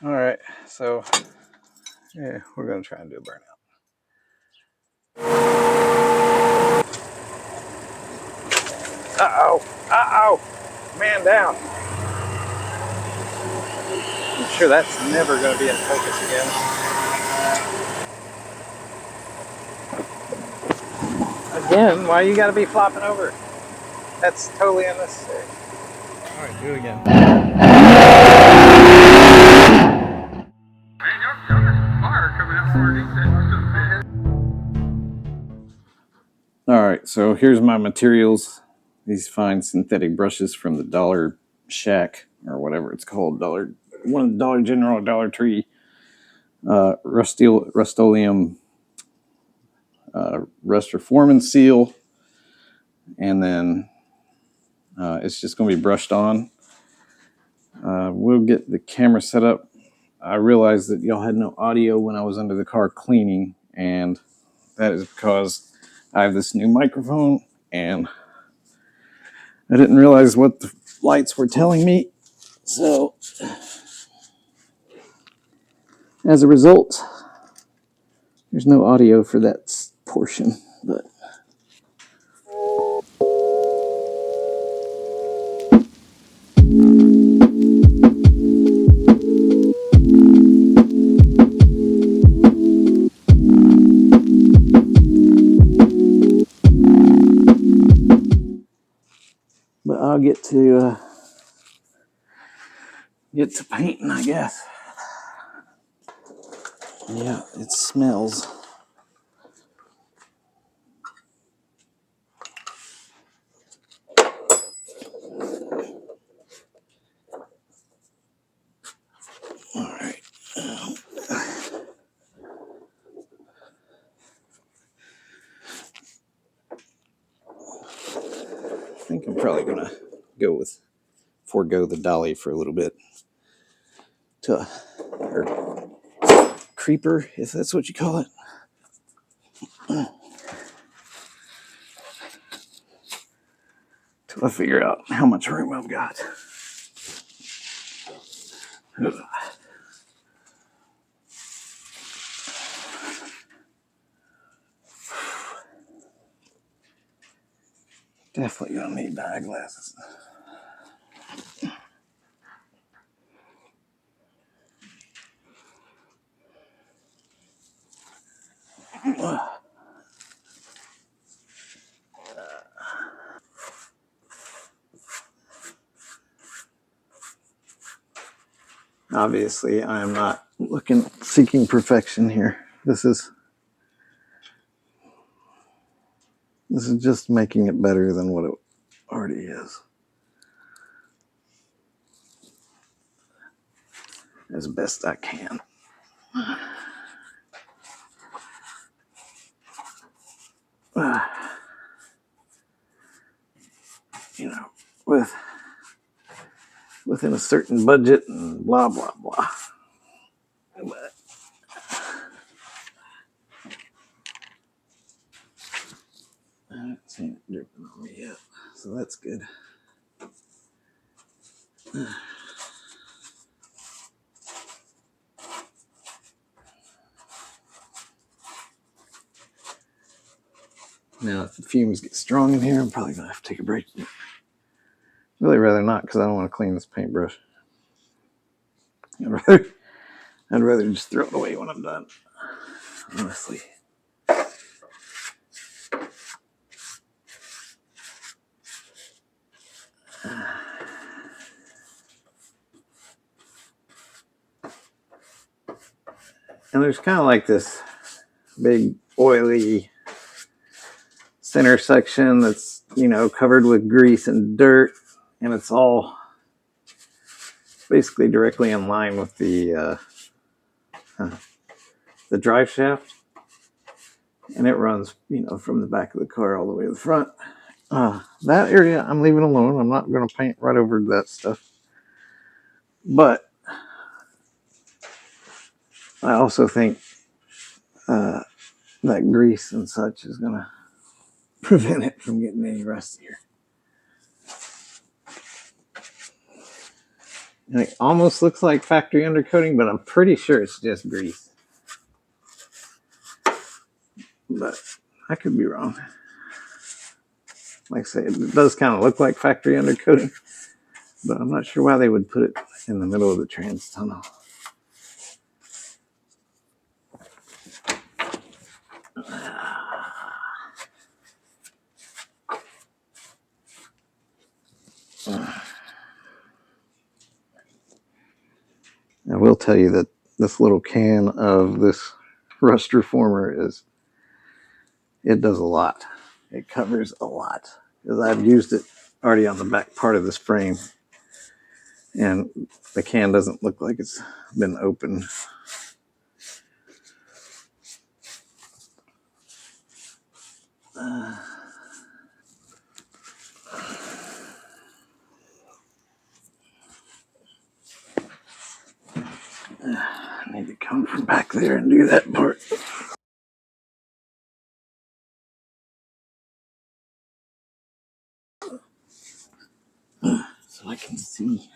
All right, so yeah, we're gonna try and do a burnout. Man down. I'm sure that's never gonna be in focus again. Again, why you gotta be flopping over? That's totally unnecessary. All right, do it again. All right, so here's my materials. These fine synthetic brushes from the Dollar Shack or whatever it's called, one of the Dollar General, Dollar Tree, Rust-Oleum Rust Reforming Seal, and then it's just going to be brushed on. We'll get the camera set up. I realized that y'all had no audio when I was under the car cleaning, and that is because I have this new microphone, and I didn't realize what the lights were telling me. So, as a result, there's no audio for that portion, but I'll get to painting, I guess. Yeah, it smells. All right. I think I'm probably gonna forego the dolly for a little bit or creeper, if that's what you call it. Till I figure out how much room I've got. Definitely gonna need eyeglasses. Obviously, I am not seeking perfection here. This is just making it better than what it already is, as best I can. You know, within a certain budget and blah blah blah. But I haven't seen it dripping on me yet, so that's good. Now, if the fumes get strong in here, I'm probably gonna have to take a break. Really rather not, because I don't want to clean this paintbrush. I'd rather just throw it away when I'm done, honestly. And there's kind of like this big oily center section that's, covered with grease and dirt, and it's all basically directly in line with the drive shaft, and it runs, from the back of the car all the way to the front. That area I'm leaving alone. I'm not going to paint right over that stuff, but I also think that grease and such is going to prevent it from getting any rustier. And it almost looks like factory undercoating, but I'm pretty sure it's just grease. But I could be wrong. Like I say, it does kind of look like factory undercoating, but I'm not sure why they would put it in the middle of the trans tunnel. I will tell you that this little can of this rust reformer it does a lot. It covers a lot because I've used it already on the back part of this frame, and the can doesn't look like it's been opened. I need to come from back there and do that part. So I can see.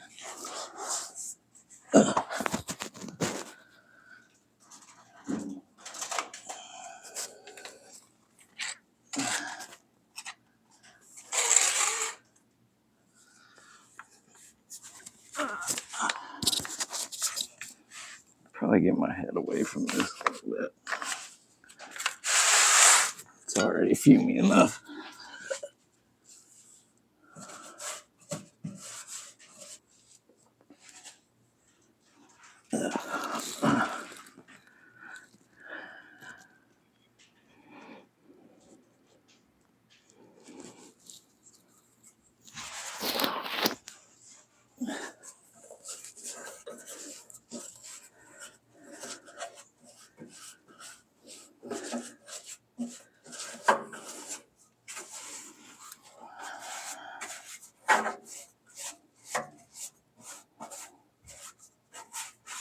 Probably get my head away from this a little bit. It's already fumey enough.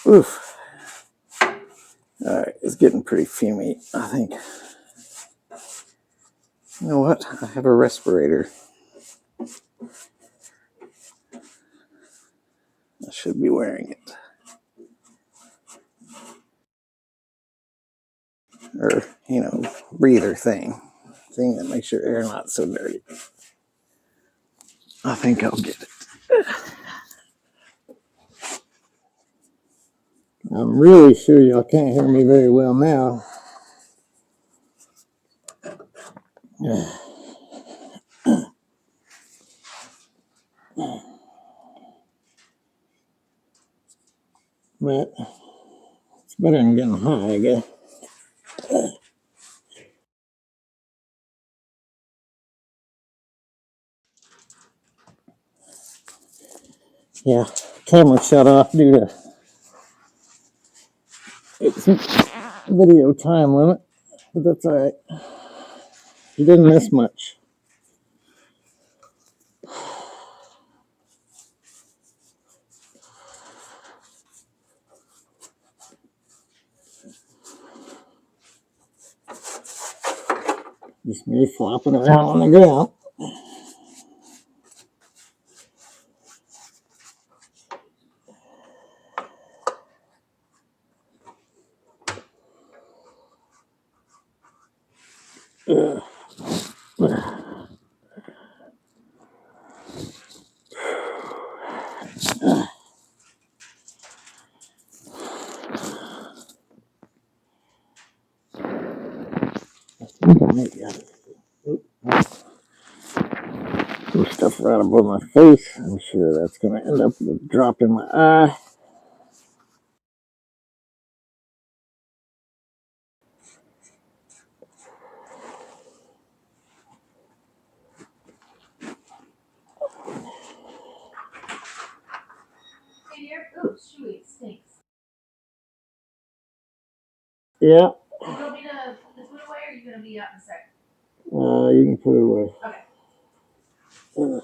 Oof. All right, it's getting pretty fumey, I think. You know what? I have a respirator. I should be wearing it. Or, breather thing that makes your air not so dirty. I think I'll get it. I'm really sure y'all can't hear me very well now. But it's better than getting high, I guess. Yeah, camera shut off due to its video time limit, but that's all right. You didn't miss much. Just me flopping around on the ground. Some stuff right above my face. I'm sure that's going to end up with a drop in my eye. Oh, shoot, it stinks. Yeah. You want me to put it away, or are you going to be out in a second? You can put it away. Okay. You need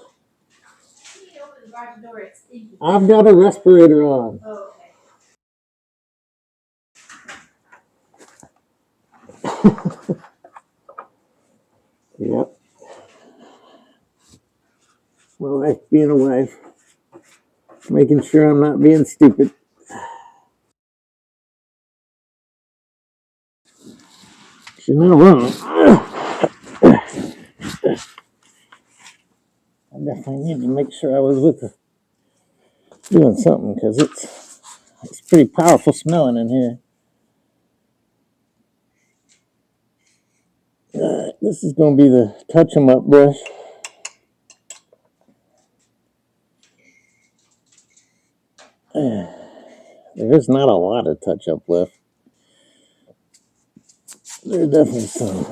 to open the garage door, it's stinky. I've got a respirator on. Oh, okay. Yep. My wife being a wife. making sure I'm not being stupid. You're not wrong. I definitely need to make sure I was doing something because it's pretty powerful smelling in here. This is going to be the touch 'em up brush. There's not a lot of touch up left. There's definitely some.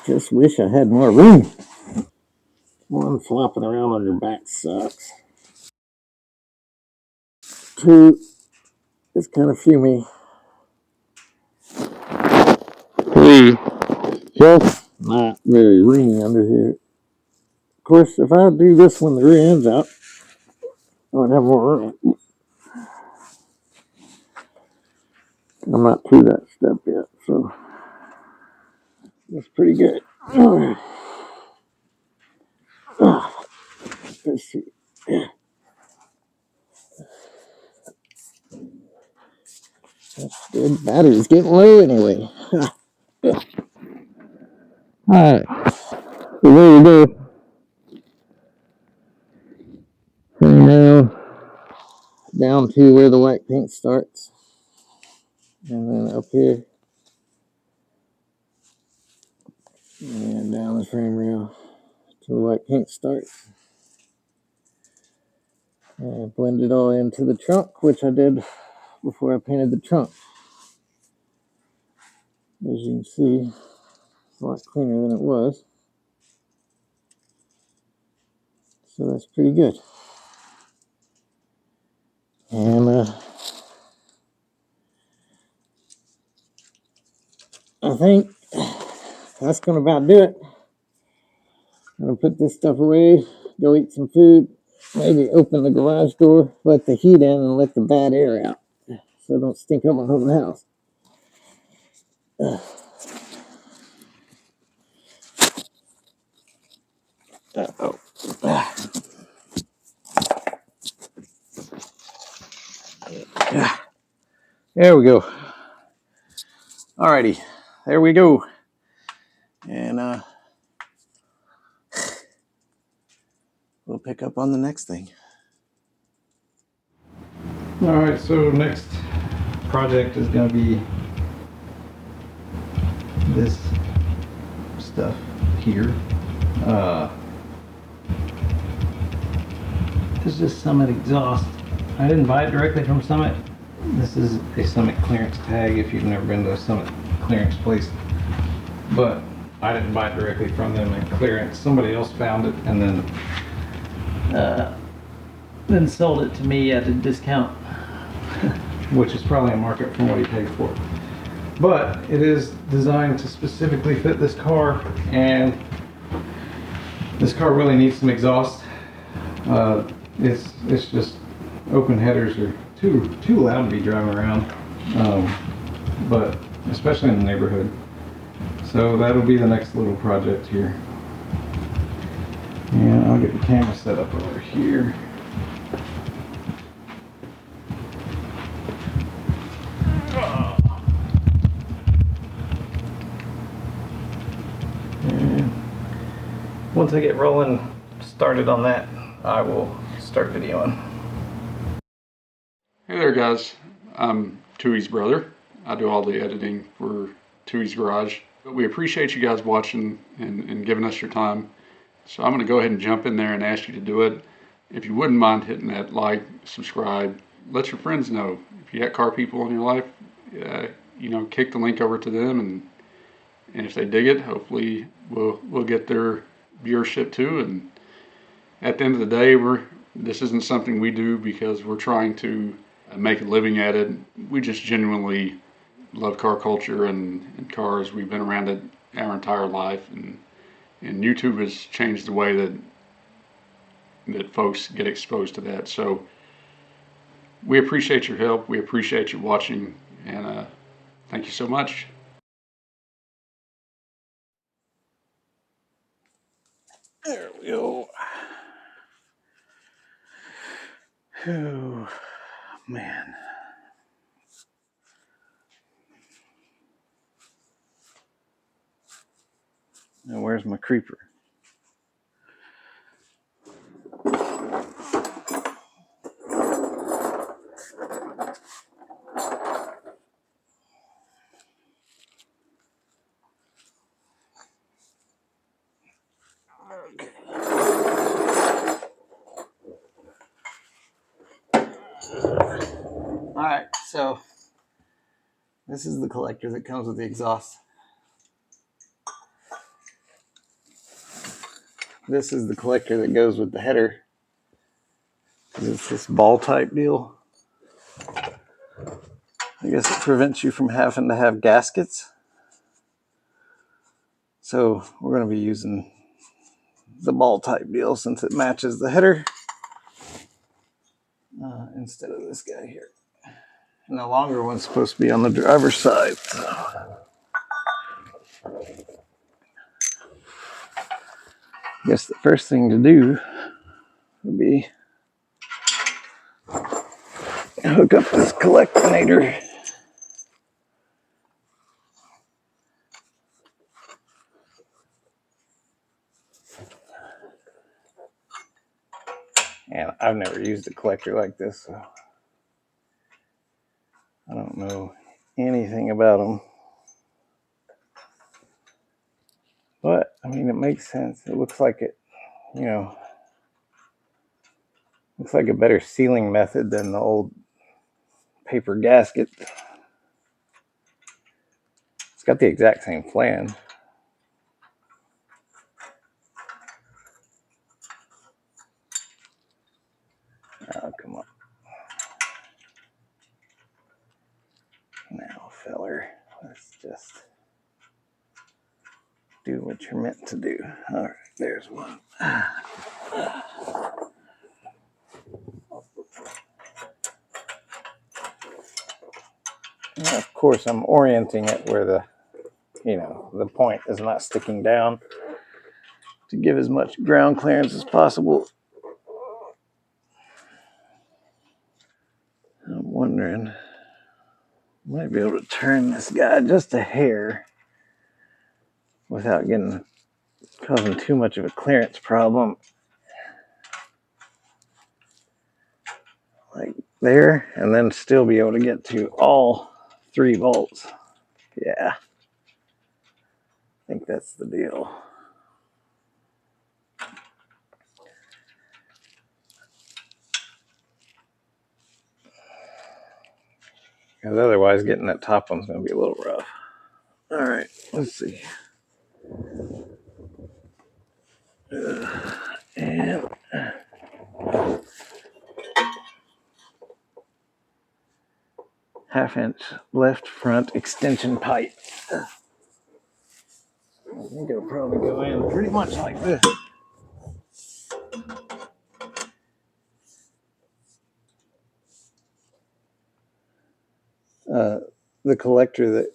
Just wish I had more room. One, flopping around on your back sucks. Two, it's kind of fumy. Three, just not very roomy under here. Of course, if I do this when the rear end's out, I would have more room. I'm not through that step yet, so that's pretty good. Let's see. That's good. Battery's getting low anyway. Alright, so there you go. And now down to where the white paint starts. And then up here. And down the frame rail to the white paint starts. And blend it all into the trunk, which I did before I painted the trunk. As you can see, it's a lot cleaner than it was. So that's pretty good. And I think that's going to about do it. I'm going to put this stuff away, go eat some food, maybe open the garage door, let the heat in, and let the bad air out so I don't stink up my whole house. Uh-oh. There we go. Alrighty, there we go. And we'll pick up on the next thing. Alright, so next project is going to be this stuff here. This is Summit exhaust. I didn't buy it directly from Summit. This is a Summit clearance tag if you've never been to a Summit clearance place. But I didn't buy it directly from them at clearance. Somebody else found it and then sold it to me at a discount, which is probably a market from what he paid for it. But it is designed to specifically fit this car, and this car really needs some exhaust. It's just open headers are too loud to be driving around, but especially in the neighborhood. So that'll be the next little project here. And I'll get the camera set up over here. And once I get started on that, I will start videoing. Hey there guys, I'm Tui's brother. I do all the editing for Tui's Garage. But we appreciate you guys watching and giving us your time. So I'm going to go ahead and jump in there and ask you to do it. If you wouldn't mind hitting that like, subscribe, let your friends know. If you got car people in your life, kick the link over to them, and if they dig it, hopefully we'll get their viewership too. And at the end of the day, this isn't something we do because we're trying to make a living at it. We just genuinely love car culture and cars. We've been around it our entire life, and YouTube has changed the way that folks get exposed to that. So we appreciate your help. We appreciate you watching, and thank you so much. There we go. Oh, man. Now, where's my creeper? Okay. All right, so this is the collector that comes with the exhaust. This is the collector that goes with the header. It's this ball type deal. I guess it prevents you from having to have gaskets. So we're going to be using the ball type deal since it matches the header instead of this guy here. And the longer one's supposed to be on the driver's side. So I guess the first thing to do would be hook up this collectinator. And I've never used a collector like this, so I don't know anything about them. But, I mean, it makes sense. It looks like it, you know, looks like a better sealing method than the old paper gasket. It's got the exact same flange. Oh, come on. Now, feller, let's just do what you're meant to do. All right, there's one. And of course, I'm orienting it where the point is not sticking down to give as much ground clearance as possible. I'm wondering, I might be able to turn this guy just a hair without causing too much of a clearance problem. Like there, and then still be able to get to all 3 bolts. Yeah, I think that's the deal. Because otherwise getting that top one's going to be a little rough. All right, let's see. And half-inch left front extension pipe. I think it'll probably go in pretty much like this. The collector that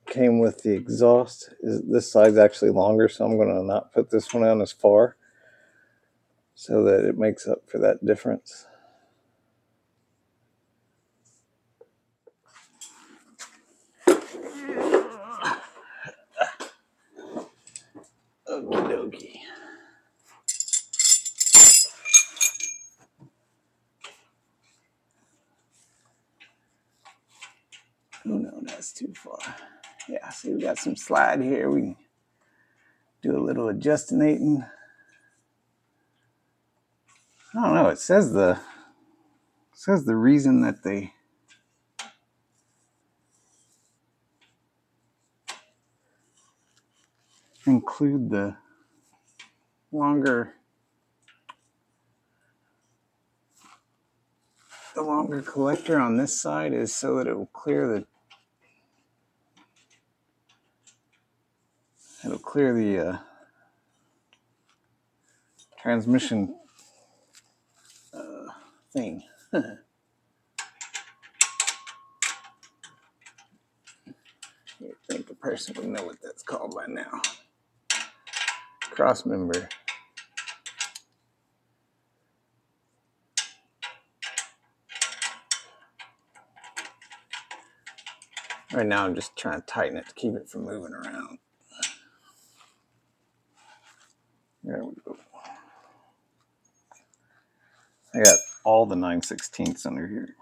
came with the exhaust this side's actually longer, so I'm going to not put this one on as far so that it makes up for that difference. Okie dokie. Oh no, that's too far. Yeah, see, we got some slide here. We can do a little adjustinating. I don't know. It says the reason that they include the longer collector on this side is so that it will clear the transmission thing. You'd think a person would know what that's called by now. Cross member. Right now I'm just trying to tighten it to keep it from moving around. There we go. I got all the 9/16 under here.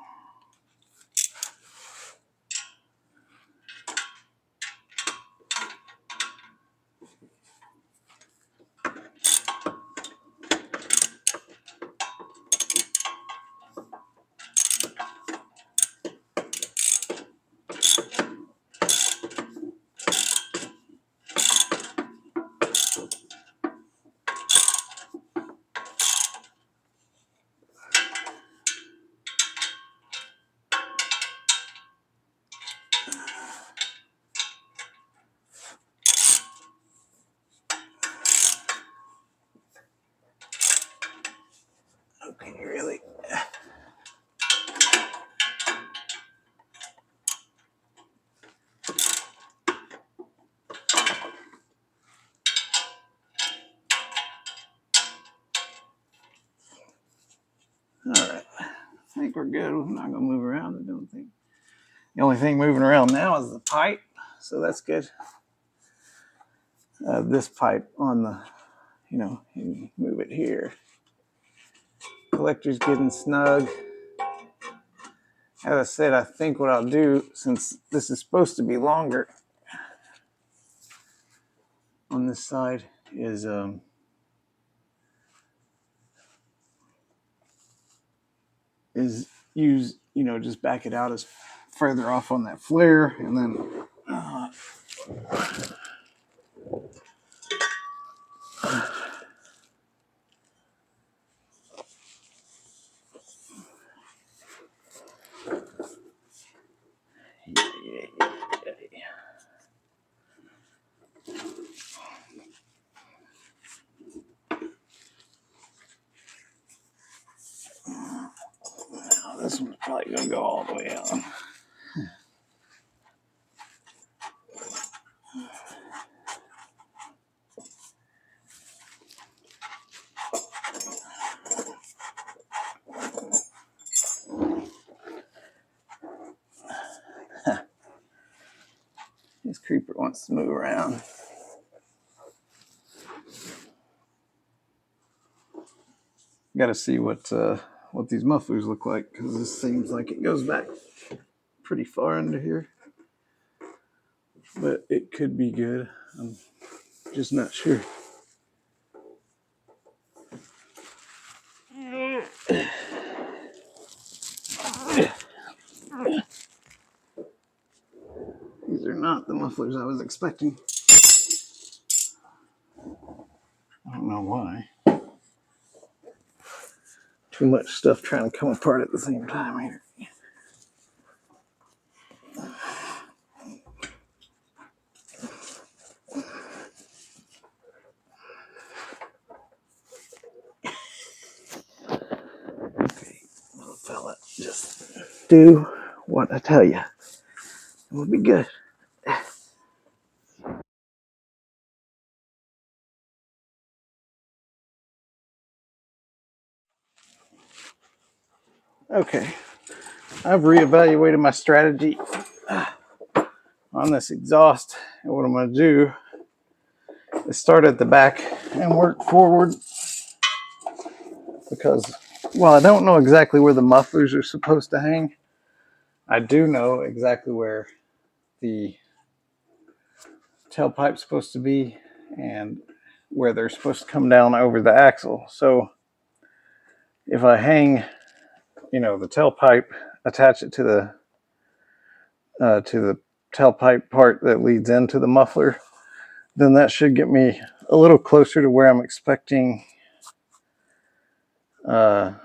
Okay, really. All right, I think we're good. We're not gonna move around. I don't think. The only thing moving around now is the pipe, so that's good. This pipe on the, you move it here. Collector's getting snug. As I said, I think what I'll do, since this is supposed to be longer on this side, is use, just back it out as further off on that flare, and then this one's probably gonna go all the way out. This creeper wants to move around. Got to see what these mufflers look like, because this seems like it goes back pretty far under here, but it could be good. I'm just not sure. These are not the mufflers I was expecting. I don't know why. Too much stuff trying to come apart at the same time here. Okay, little fella, just do what I tell you. It will be good. Okay, I've reevaluated my strategy on this exhaust, and what I'm going to do is start at the back and work forward, because while I don't know exactly where the mufflers are supposed to hang, I do know exactly where the tailpipe's supposed to be and where they're supposed to come down over the axle. So if I hang, the tailpipe, attach it to the tailpipe part that leads into the muffler, then that should get me a little closer to where I'm expecting, where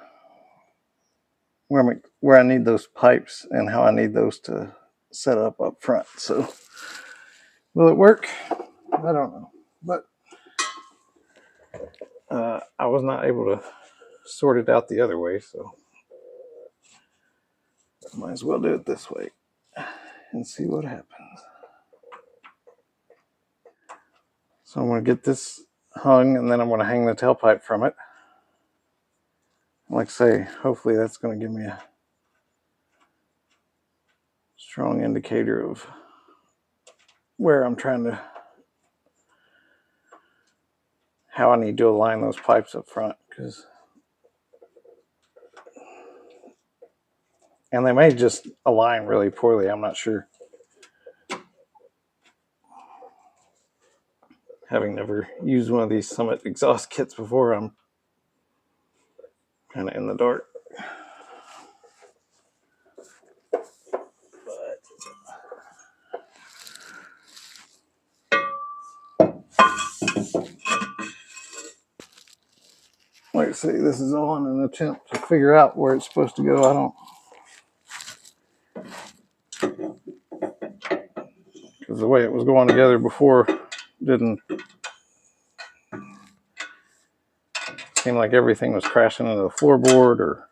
I need those pipes and how I need those to set up front. So will it work? I don't know, but I was not able to sort it out the other way, so might as well do it this way and see what happens. So I'm going to get this hung, and then I'm going to hang the tailpipe from it. Like I say, hopefully that's going to give me a strong indicator of where I'm trying to, how I need to align those pipes up front, and they may just align really poorly. I'm not sure. Having never used one of these Summit exhaust kits before, I'm kind of in the dark. Like I say, this is all in an attempt to figure out where it's supposed to go. I don't, because the way it was going together before didn't seem like everything was crashing into the floorboard, or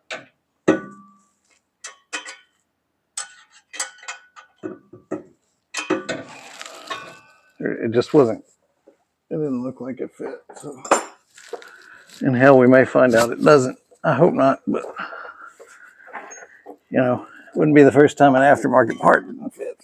it just wasn't, it didn't look like it fit. So, and hell, we may find out it doesn't. I hope not, but you know, it wouldn't be the first time an aftermarket part didn't fit.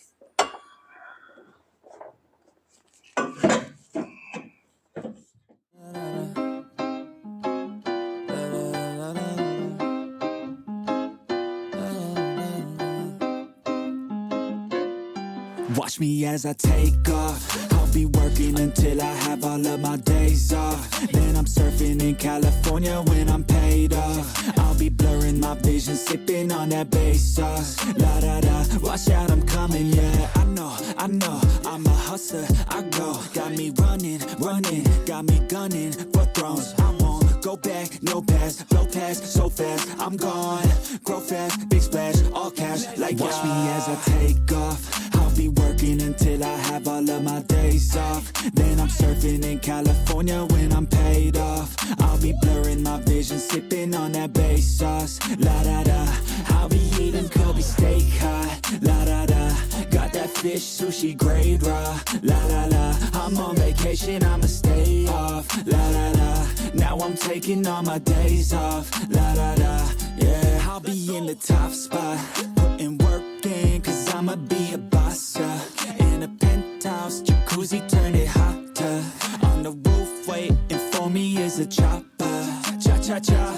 Watch me as I take off. I'll be working until I have all of my days off. Then I'm surfing in California when I'm paid off. I'll be blurring my vision, sipping on that bass sauce. La da da, watch out, I'm coming, yeah. I know, I'm a hustler, I go. Got me running, got me gunning for thrones. I won't go back, no pass, blow past so fast. I'm gone, grow fast, big splash, all cash. Like watch me as I take off. I'll be working until I have all of my days off. Then I'm surfing in California when I'm paid off. I'll be blurring my vision, sipping on that bass sauce. La da da, I'll be eating Kobe steak hot. La da da, got that fish sushi grade raw. La la la, I'm on vacation, I'ma stay off. La la la, now I'm taking all my days off. La da da, yeah, I'll be in the top spot, putting work in, cause I'ma be a boss, yeah. In a penthouse, jacuzzi, turn it hotter. On the roof, waiting for me is a chopper. Cha-cha-cha,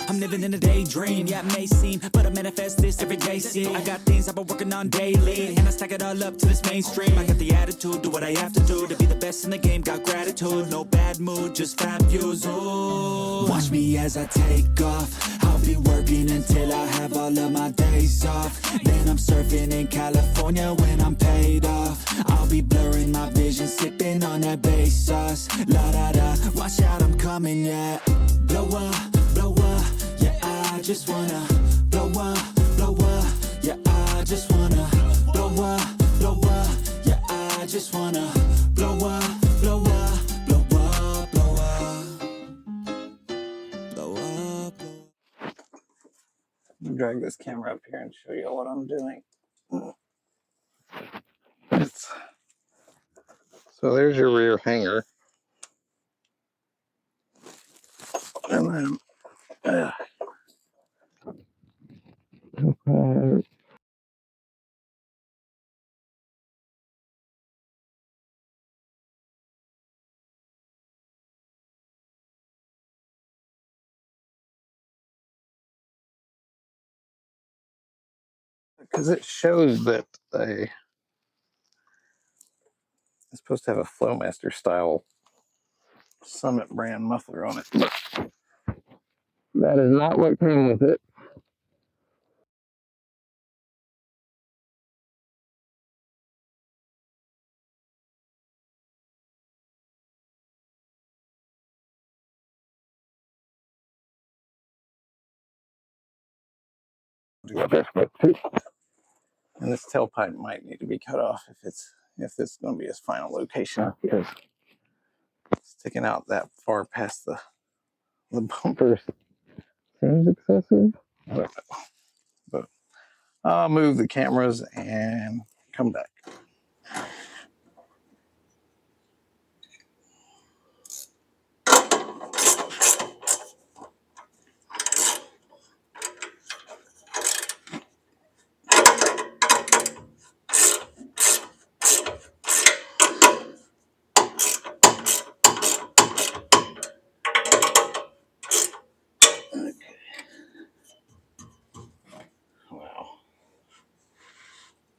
I'm living in a daydream, yeah, it may seem, but I manifest this every day, see. I got things I've been working on daily, and I stack it all up to this mainstream. I got the attitude, do what I have to do to be the best in the game, got gratitude. No bad mood, just fat views, ooh. Watch me as I take off. I'll be working until I have all of my days off. Then I'm surfing in California when I'm paid off. I'll be blurring my vision, sipping on that bass sauce. La da da, watch out, I'm coming, yeah. Blow up, yeah, I just wanna blow up, yeah, I just wanna blow up, yeah, I just wanna blow up, blow up, blow up, blow up, blow up, blow up. Let me drag this camera up here and show you what I'm doing. So there's your rear hanger. And then because it shows that it's supposed to have a Flowmaster style Summit brand muffler on it, but that is not what came with it. And this tailpipe might need to be cut off if it's going to be its final location, because sticking out that far past the bumpers seems excessive. But I'll move the cameras and come back.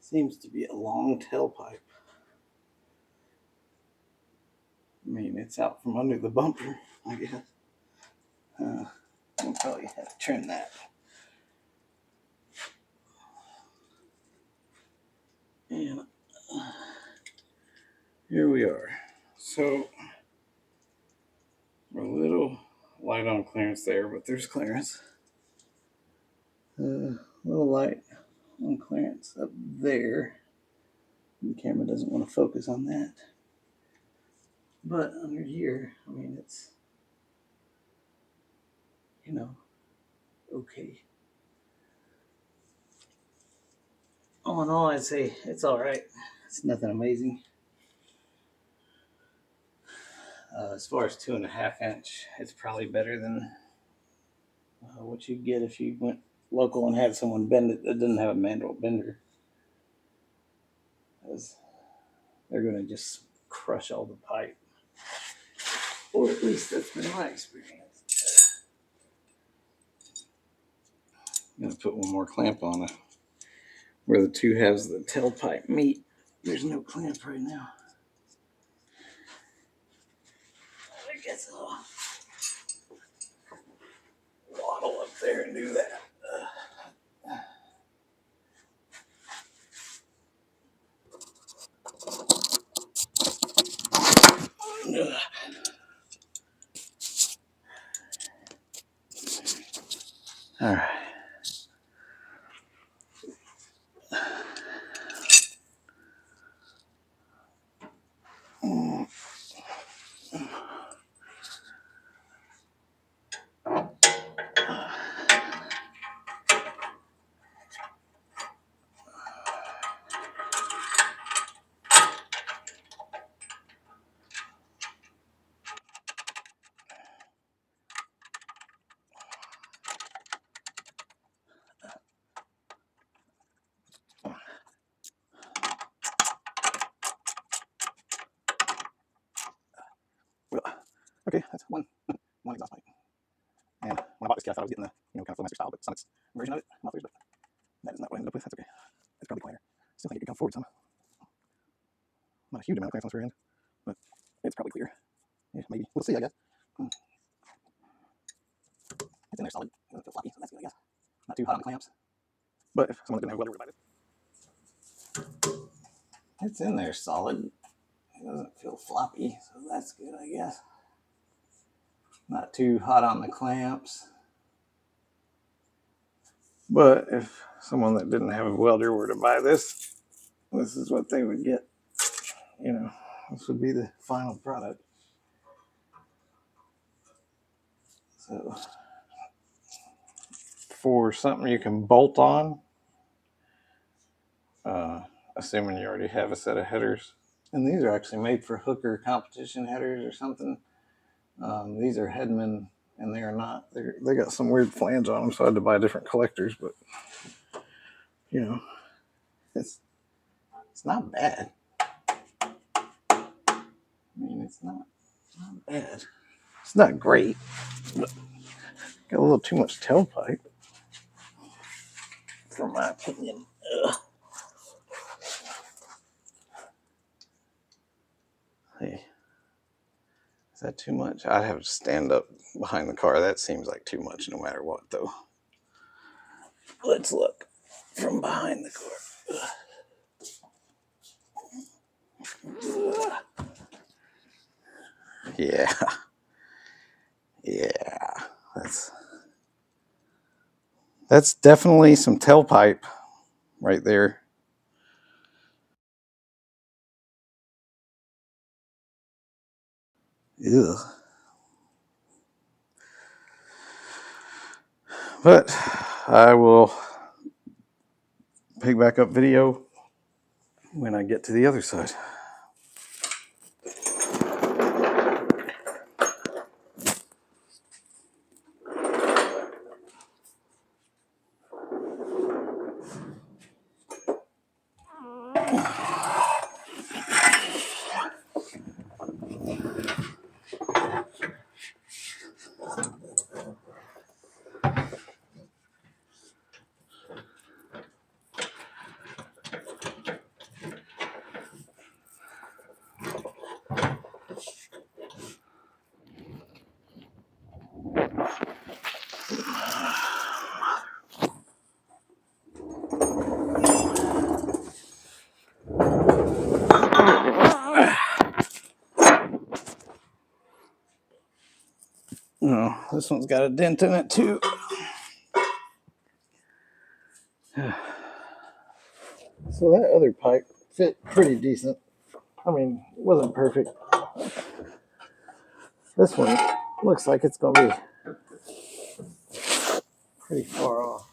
Seems to be a long tailpipe. I mean, it's out from under the bumper, I guess. We'll probably have to trim that. And here we are. So we're a little light on clearance there, but there's clearance. A little light on clearance up there. The camera doesn't want to focus on that. But under here, I mean, it's, you know, okay. All in all, I'd say it's all right. It's nothing amazing. As far as 2.5 inch, it's probably better than what you'd get if you went local and had someone bend it that didn't have a manual bender. Because they're going to just crush all the pipe. Or at least that's been my experience. I'm going to put one more clamp on it. Where the two halves of the tailpipe meet, there's no clamp right now. I guess I'll waddle up there and do that. All right. Well, okay, that's one exhaust pipe. And when I bought this kit, I thought I was getting the kind of Flowmaster style, but Summit's version of it, mufflers, but that is not what I ended up with. That's okay. It's probably cleaner. Still think it could come forward some. Not a huge amount of clearance on this rear end, but it's probably clear. Yeah, maybe. We'll see, I guess. It's in there solid. It doesn't feel floppy, so that's good, I guess. Not too hot on the clamps. But if someone didn't have a welder would have it. It's in there solid. It doesn't feel floppy, so that's good, I guess. Not too hot on the clamps. But if someone that didn't have a welder were to buy this, this is what they would get. This would be the final product. So for something you can bolt on, assuming you already have a set of headers, and these are actually made for hooker competition headers or something. These are Headman, and they are not. They got some weird flange on them, so I had to buy different collectors. But it's not bad. I mean, it's not bad. It's not great, but got a little too much tailpipe, for my opinion. Ugh. Hey, is that too much? I'd have to stand up behind the car. That seems like too much no matter what, though. Let's look from behind the car. Ugh. Yeah. Yeah. That's definitely some tailpipe right there. Ew. But I will pick back up video when I get to the other side. This one's got a dent in it too. So that other pipe fit pretty decent. I mean, it wasn't perfect. This one looks like it's going to be pretty far off.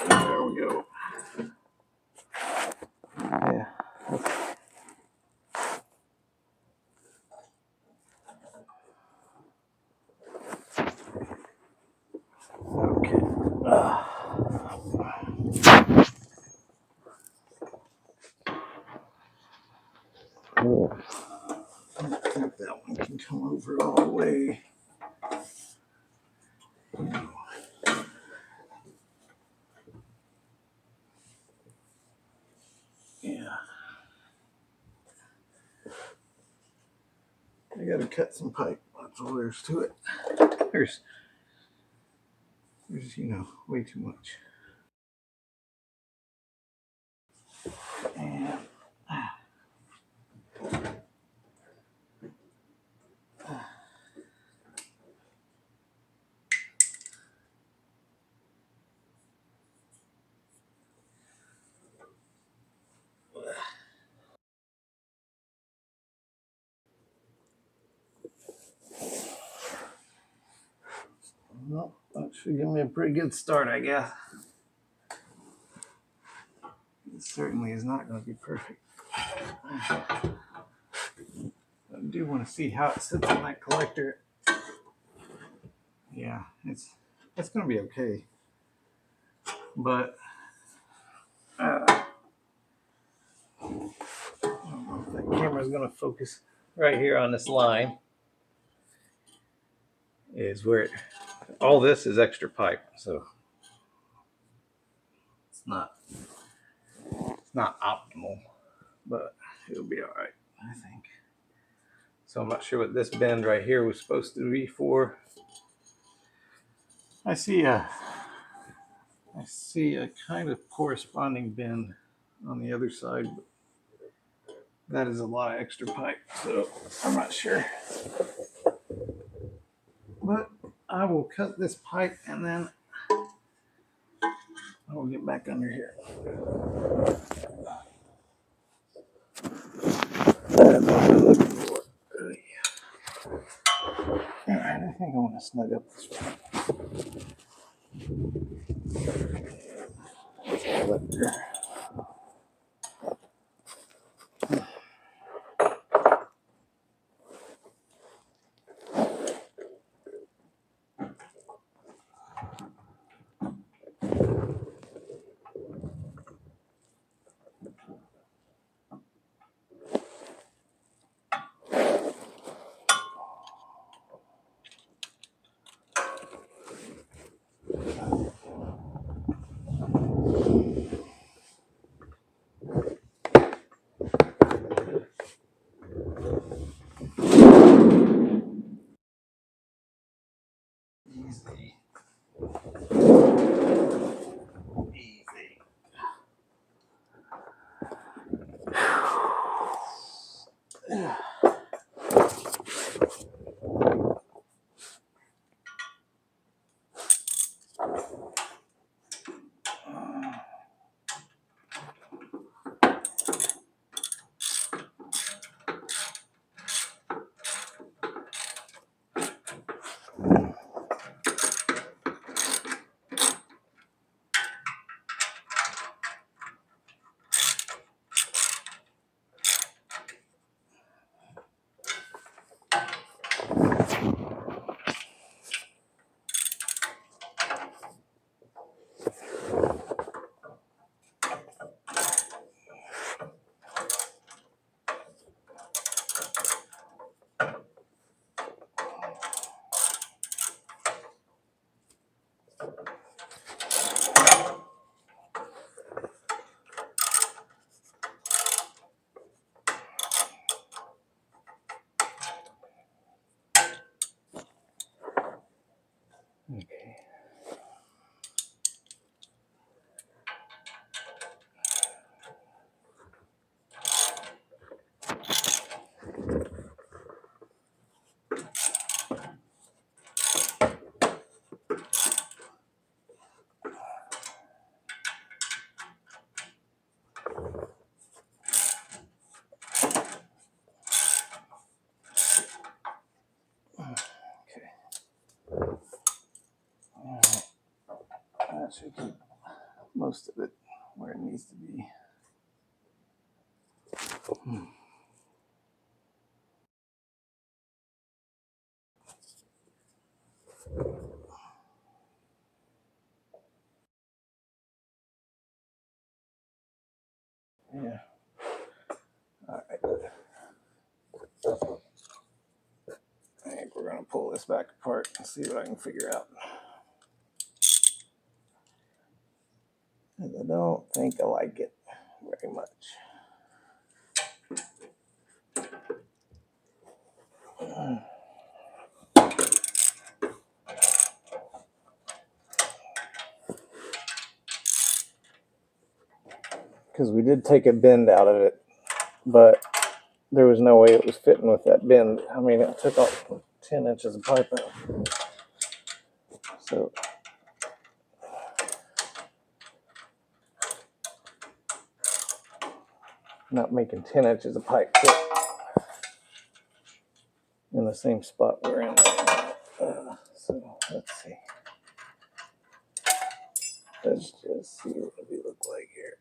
There we go. Yeah. Okay. Oh. I don't think that one can come over all the way. Yeah. I gotta cut some pipe. That's all there's to it. There's way too much. And well, that should give me a pretty good start, I guess. It certainly is not going to be perfect. I do want to see how it sits on that collector. Yeah, it's going to be okay. But I don't know if that camera is going to focus. Right here on this line is where all this is extra pipe, so it's not optimal, but it'll be all right, I think. So I'm not sure what this bend right here was supposed to be for. I see a kind of corresponding bend on the other side, but that is a lot of extra pipe, so I'm not sure. But I will cut this pipe and then I will get back under here. That's what I'm looking for. All right, I think I want to snug up this one. Collector. Should keep most of it where it needs to be. Yeah. All right. I think we're going to pull this back apart and see what I can figure out. And I don't think I like it very much. Because we did take a bend out of it, but there was no way it was fitting with that bend. I mean, it took off 10 inches of pipe out. So not making 10 inches of pipe fit in the same spot we're in. So let's see. Let's just see what we look like here.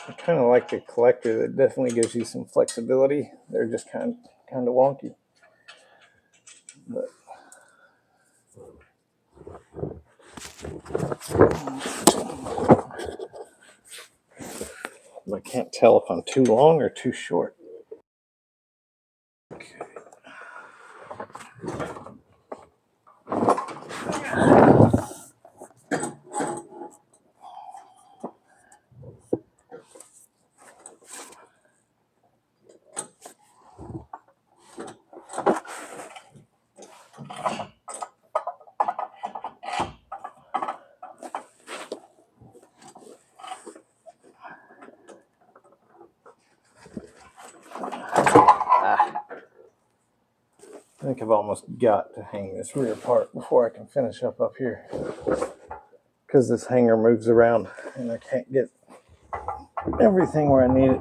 I kind of like the collector. That definitely gives you some flexibility. They're just kind of wonky. But I can't tell if I'm too long or too short. Okay. I think I've almost got to hang this rear part before I can finish up here, because this hanger moves around and I can't get everything where I need it.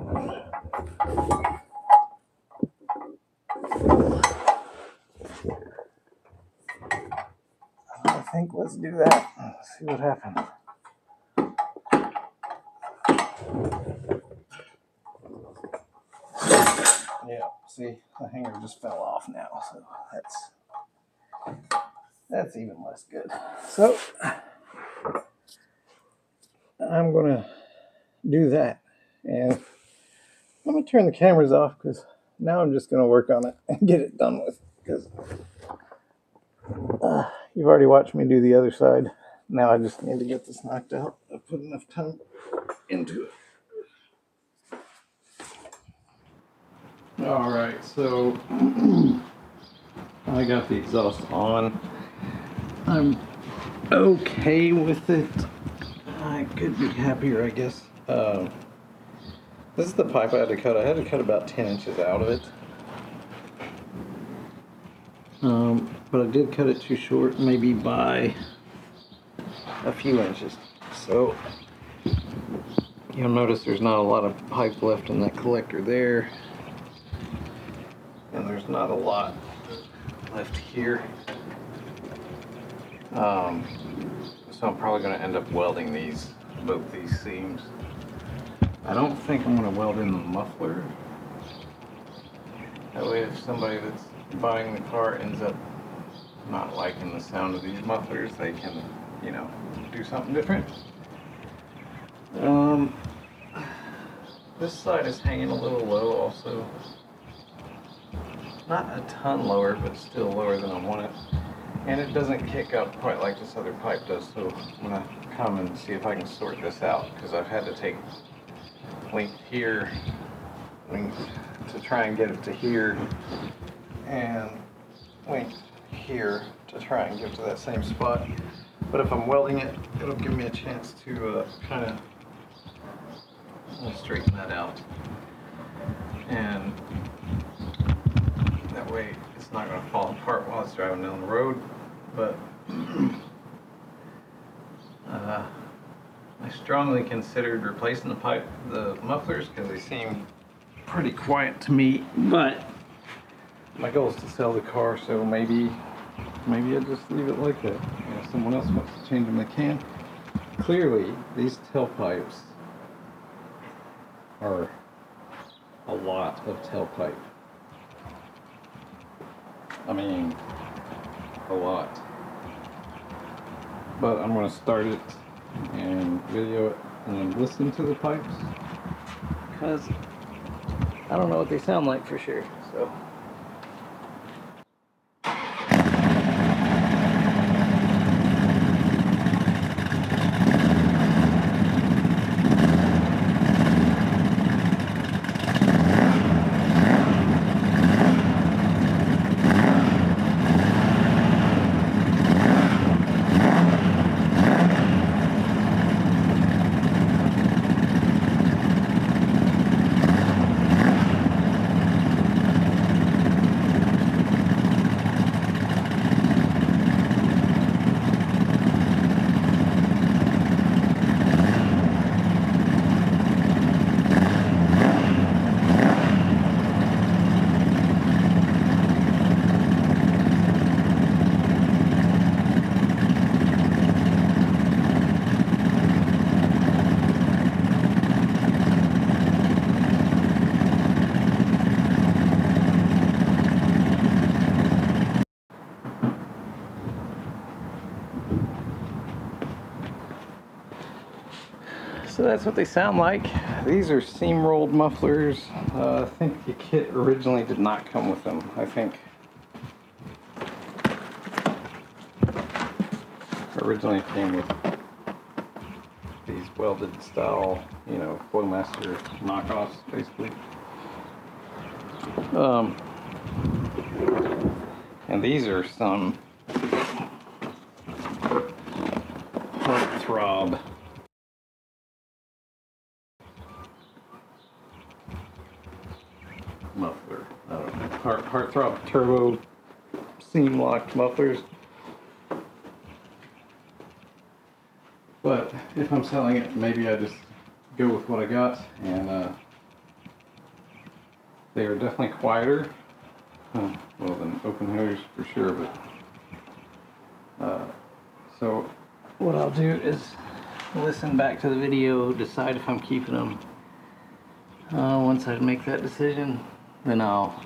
I think let's do that. Let's see what happens. Yeah, see, the hanger just fell off now, so that's even less good. So I'm gonna do that, and I'm gonna turn the cameras off because now I'm just gonna work on it and get it done with. Because you've already watched me do the other side. Now I just need to get this knocked out. I've put enough time into it. All right, so I got the exhaust on. I'm okay with it. I could be happier, I guess. This is the pipe I had to cut. I had to cut about 10 inches out of it. But I did cut it too short, maybe by a few inches. So you'll notice there's not a lot of pipe left in that collector there. And there's not a lot left here. So I'm probably going to end up welding both these seams. I don't think I'm going to weld in the muffler. That way if somebody that's buying the car ends up not liking the sound of these mufflers, they can, do something different. This side is hanging a little low also. Not a ton lower, but still lower than I want it. And it doesn't kick up quite like this other pipe does, so I'm going to come and see if I can sort this out, because I've had to take length here, length to try and get it to here, and length here to try and get to that same spot. But if I'm welding it, it'll give me a chance to kind of straighten that out. And that way it's not going to fall apart while it's driving down the road. But I strongly considered replacing the mufflers, because they seem pretty quiet to me, but my goal is to sell the car, so maybe I just leave it like that. If someone else wants to change them, they can. Clearly, these tailpipes are a lot of tailpipe. I mean, a lot. But I'm going to start it and video it and then listen to the pipes, because I don't know what they sound like for sure. So. So that's what they sound like. These are seam rolled mufflers. I think the kit originally did not come with them. I think originally came with these welded style, you know, Flowmaster knockoffs, basically. And these are some Heartthrob muffler. Heartthrob turbo seam locked mufflers. But if I'm selling it, maybe I just go with what I got, and they are definitely quieter. Well, than open hose for sure, but so what I'll do is listen back to the video, decide if I'm keeping them. Once I make that decision, then I'll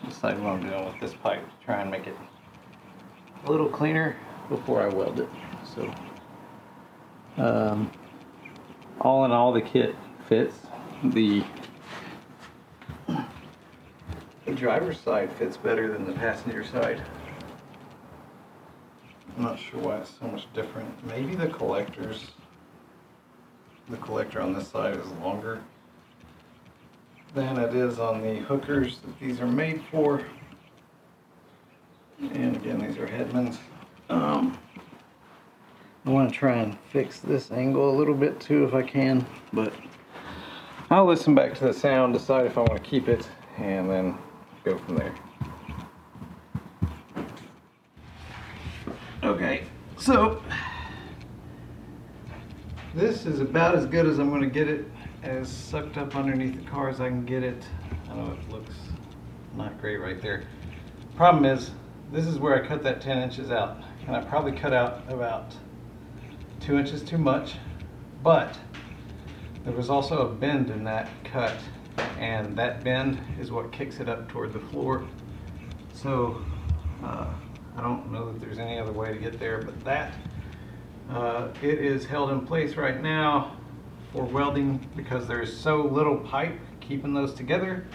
decide what I'm doing with this pipe to try and make it a little cleaner before I weld it. So all in all, the kit fits. The driver's side fits better than the passenger side. I'm not sure why it's so much different. Maybe the collector on this side is longer than it is on the hookers that these are made for. And again, these are Headmans. I want to try and fix this angle a little bit too if I can, but I'll listen back to the sound, decide if I want to keep it, and then go from there. Okay, so this is about as good as I'm going to get it, as sucked up underneath the car as I can get it. I know it looks not great right there. Problem is, this is where I cut that 10 inches out, and I probably cut out about 2 inches too much, but there was also a bend in that cut, and that bend is what kicks it up toward the floor. So I don't know that there's any other way to get there but that. It is held in place right now for welding because there's so little pipe keeping those together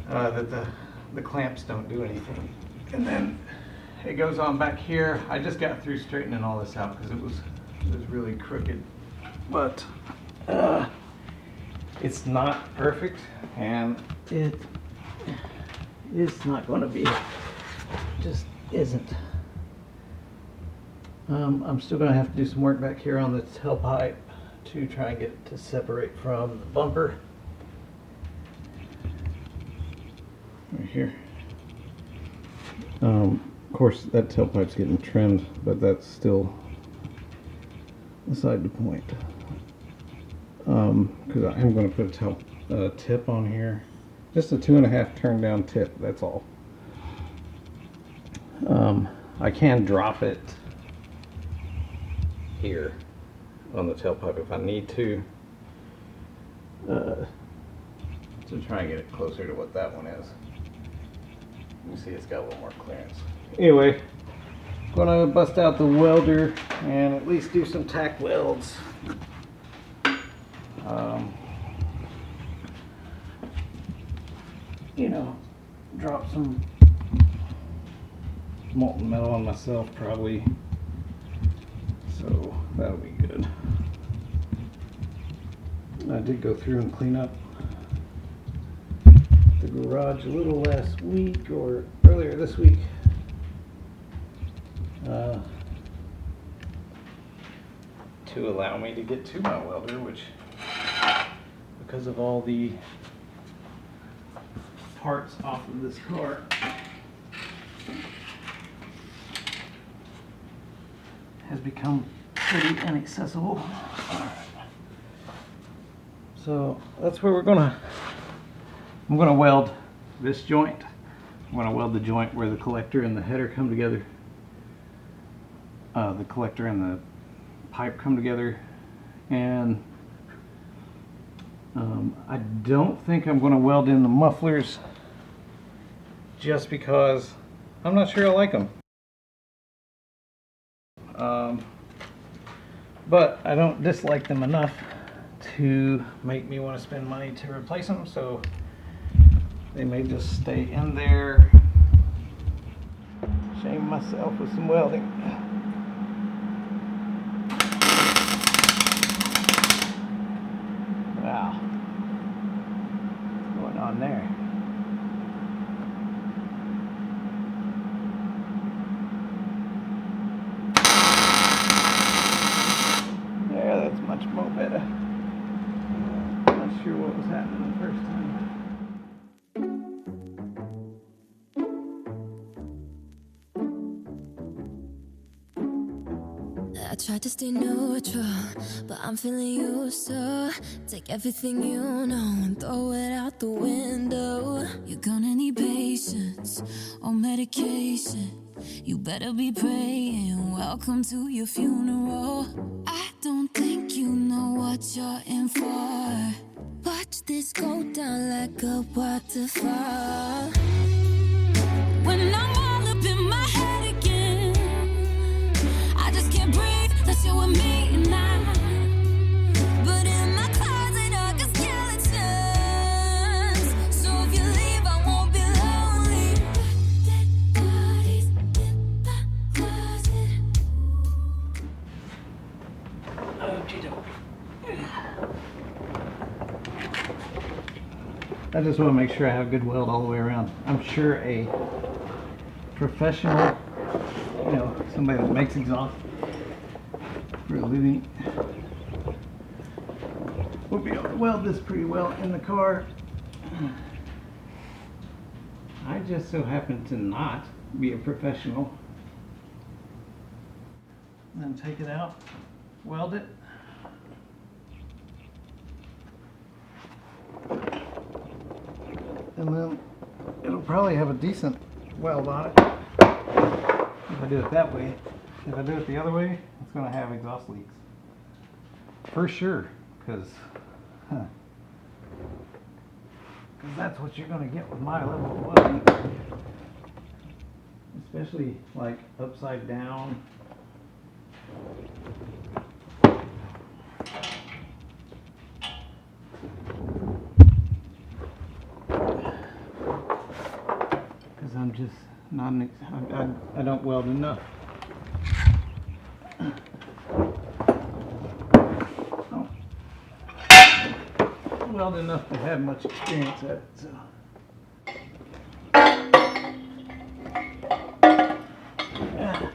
that the clamps don't do anything. And then it goes on back here. I just got through straightening all this out because it was really crooked, but it's not perfect, and it is not going to be. Just isn't. I'm still going to have to do some work back here on the tailpipe to try and get it to separate from the bumper. Right here. Of course, that tailpipe's getting trimmed, but that's still decide to point. Because I am going to put a tip on here. Just a 2.5 turn down tip, that's all. I can drop it here on the tailpipe if I need to try and get it closer to what that one is. You see it's got a little more clearance. Anyway, gonna bust out the welder and at least do some tack welds. You know, drop some molten metal on myself probably, so that'll be good. I did go through and clean up the garage a little last week or earlier this week. To allow me to get to my welder, which, because of all the parts off of this car, has become pretty inaccessible. Alright. So that's where I'm gonna weld this joint. I'm gonna weld the joint where the collector and the header come together. The collector and the pipe come together, and I don't think I'm gonna weld in the mufflers just because I'm not sure I like them. But I don't dislike them enough to make me want to spend money to replace them, so they may just stay in there. Shame myself with some welding. Wow. What's going on there? Much more better. Not sure what was happening the first time. I tried to stay neutral, but I'm feeling you, so take everything you know and throw it out the window. You're gonna need patience or medication. You better be praying. Welcome to your funeral. I don't think you know what you're in for. Watch this go down like a waterfall. When I'm all up in my head again, I just can't breathe unless you're with me now. But in my closet I got skeletons, so if you leave I won't be lonely. Dead bodies in my closet. I just want to make sure I have a good weld all the way around. I'm sure a professional, you know, somebody that makes exhaust for a living will be able to weld this pretty well in the car. I just so happen to not be a professional. Then take it out, weld it. And then it'll probably have a decent weld on it if I do it that way. If I do it the other way, it's going to have exhaust leaks. For sure, because that's what you're going to get with my level of welding. Especially like upside down. I'm just not I don't weld enough. Oh. Weld enough to have much experience at it, so. Yeah.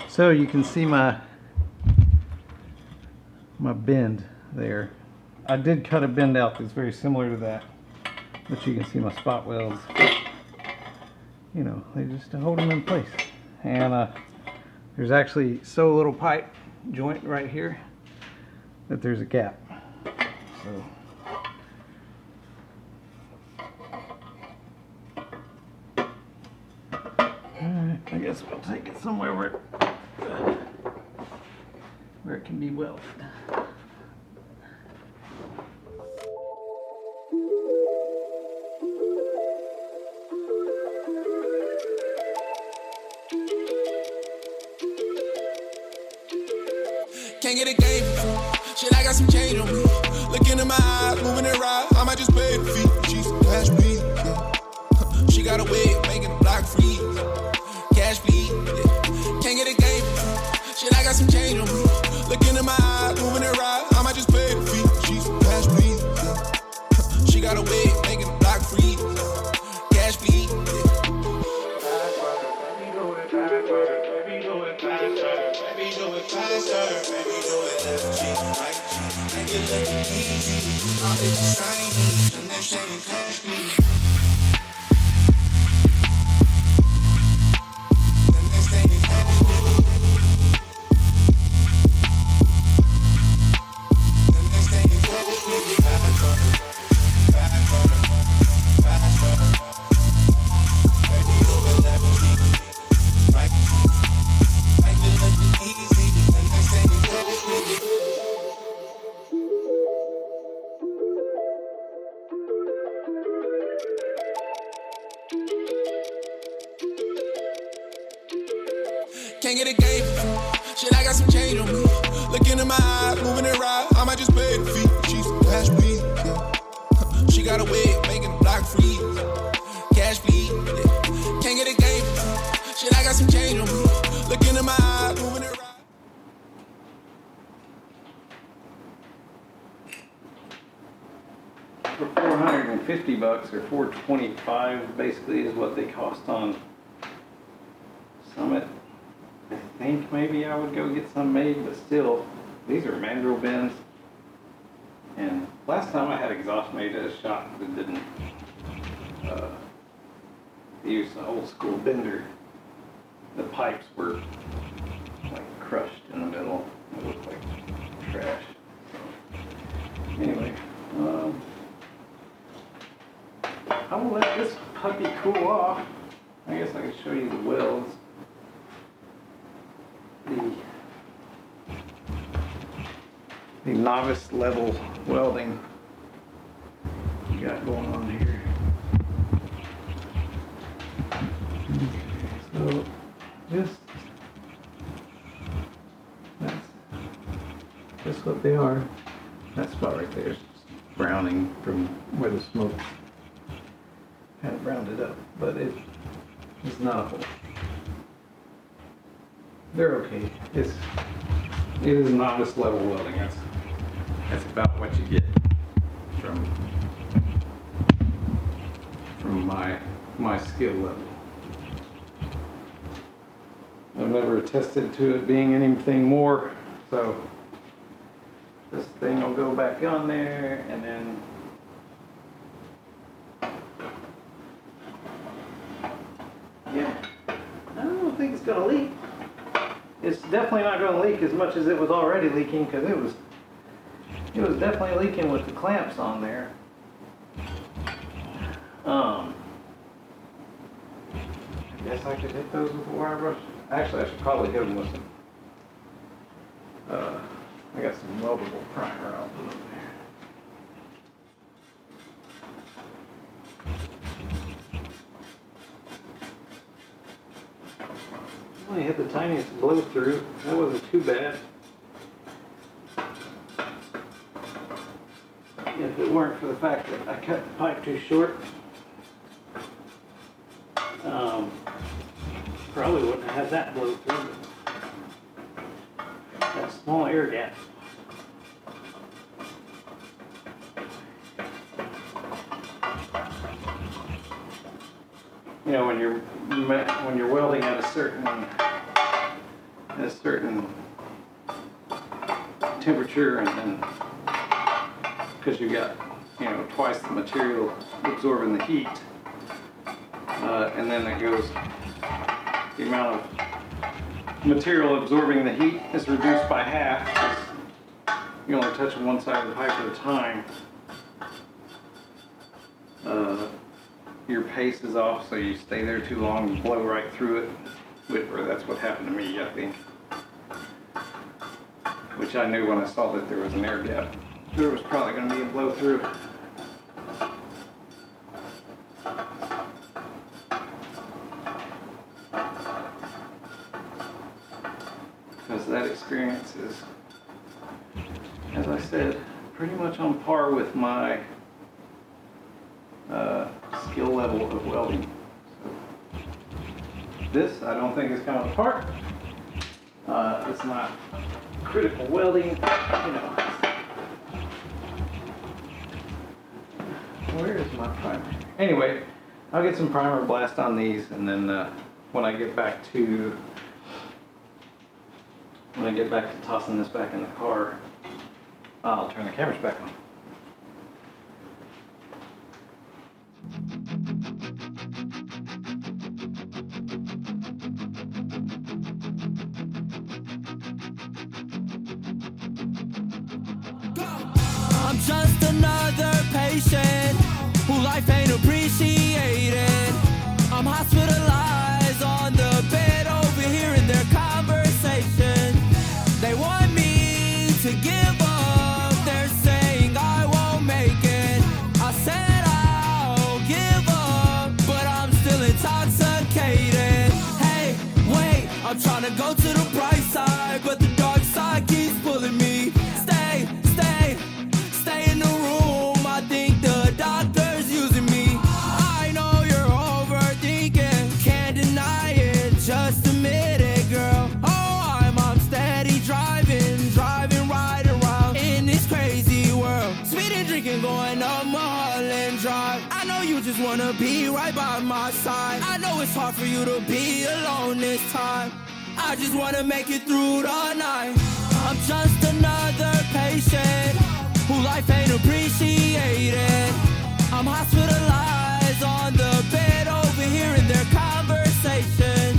So you can see my bend there. I did cut a bend out that's very similar to that. But you can see my spot welds, you know, they just hold them in place. And There's actually so little pipe joint right here that there's a gap. So alright, I guess we'll take it somewhere where it can be welded. Can't get a game. Shit, I got some change on me. Look into my eyes, moving it right. I might just pay the fee. She's cash bleed. Yeah. She got a way of making a block free. Cash bleed. Yeah. Can't get a game. Shit, I got some change on me. Look into my eyes, moving it right. I might just pay the fee. She's cash bleed. Yeah. She got a way of making a block free. Cash bleed. Yeah. Can't get a game. Shit, I got some change on me. Look into my eyes, moving it right. I might just pay the fee. She's cash bleed. Yeah. She got a way of making a block free. Cash bleed. Yeah. Can't get a game. Shit, I got some change on me. Look into my eyes, moving it right. For $450 or $425 basically is what they cost on Summit. I think maybe I would go get some made, but still, these are mandrel bends. And last time I had exhaust made at a shop that didn't use an old school bender. The pipes were like crushed in the middle. It looked like trash. So, anyway, I will let this puppy cool off. I guess I can show you the welds. The novice level welding we got going on here. So that's just what they are. That spot right there is browning from where the smoke had browned it up, but it's not a hole. They're okay. It is novice level welding. That's about what you get from my skill level. I've never attested to it being anything more, so this thing will go back on there, and then yeah, I don't think it's gonna leak. It's definitely not going to leak as much as it was already leaking, because it was definitely leaking with the clamps on there. I guess I could hit those with a wire brush. Actually, I should probably hit them with some. I got some weldable primer I'll put on there. Only hit the tiniest blow through. That wasn't too bad. If it weren't for the fact that I cut the pipe too short, probably wouldn't have had that blow through. That small air gap. You know, when you're welding at a certain temperature, and then because you got twice the material absorbing the heat, and then it goes the amount of material absorbing the heat is reduced by half. You're only touching one side of the pipe at a time. Your pace is off, so you stay there too long and blow right through it. Or that's what happened to me, I think. Which I knew when I saw that there was an air gap. There was probably going to be a blow through. Because that experience is, as I said, pretty much on par with my skill level of welding. So this I don't think is coming apart. It's not critical welding, you know. Where is my primer? Anyway, I'll get some primer blast on these, and then when I get back to tossing this back in the car, I'll turn the cameras back on. I'm just another patient who life ain't appreciated. I'm hospitalized on the bed, overhearing their conversation. They want me to give up. They're saying I won't make it. I said I'll give up, but I'm still intoxicated. Hey, wait, I'm trying to go to the bright side, but the dark side keeps pulling me. Stay in the room. I think the doctor's using me. I know you're overthinking, can't deny it, just admit it, girl. Oh, I'm steady driving right around in this crazy world. Speeding, drinking, going up Mulholland Drive. I know you just wanna be right by my side. I know it's hard for you to be alone this time. I just wanna make it through the night. I'm just another patient who life ain't appreciated. I'm hospitalized on the bed, overhearing their conversation.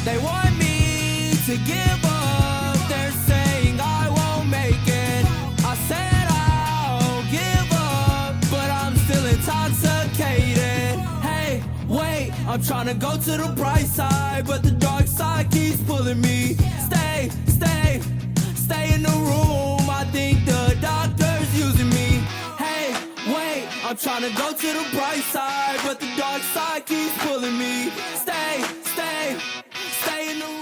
They want me to give up. They're saying I won't make it. I said I'll give up, but I'm still intoxicated. Hey, wait, I'm trying to go to the bright side, but the dark side keeps pulling me. Stay in the room. I think the doctor's using me. Hey, wait, I'm trying to go to the bright side, but the dark side keeps pulling me. Stay in the room.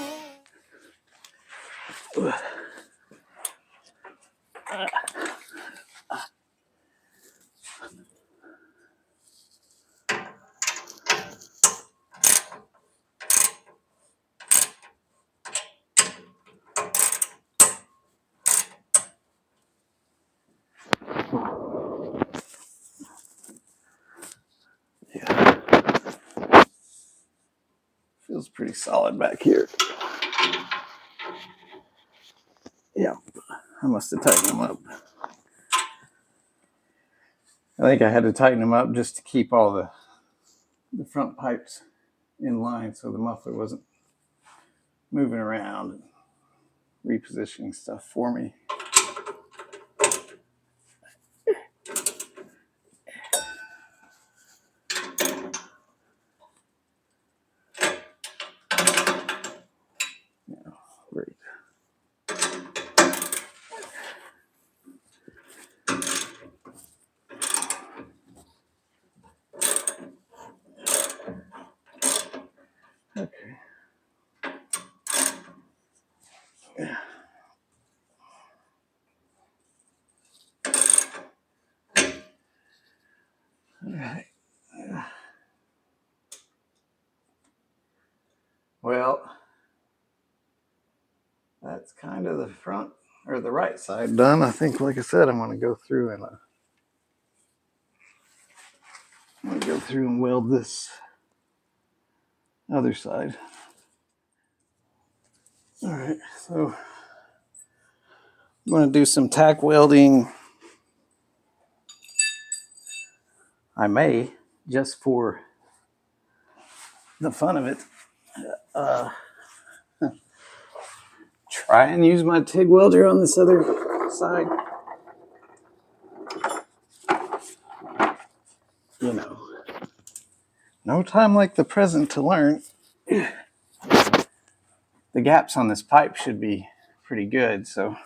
Feels pretty solid back here. Yeah, I must have tightened them up. I think I had to tighten them up just to keep all the front pipes in line so the muffler wasn't moving around and repositioning stuff for me. Yeah, great. Okay. Yeah. All right. Well, that's kind of the front or the right side done. I think, like I said, I'm going to go through and weld this other side. All right, so I'm going to do some tack welding. I may, just for the fun of it, try and use my TIG welder on this other side. You know, no time like the present to learn. The gaps on this pipe should be pretty good, so.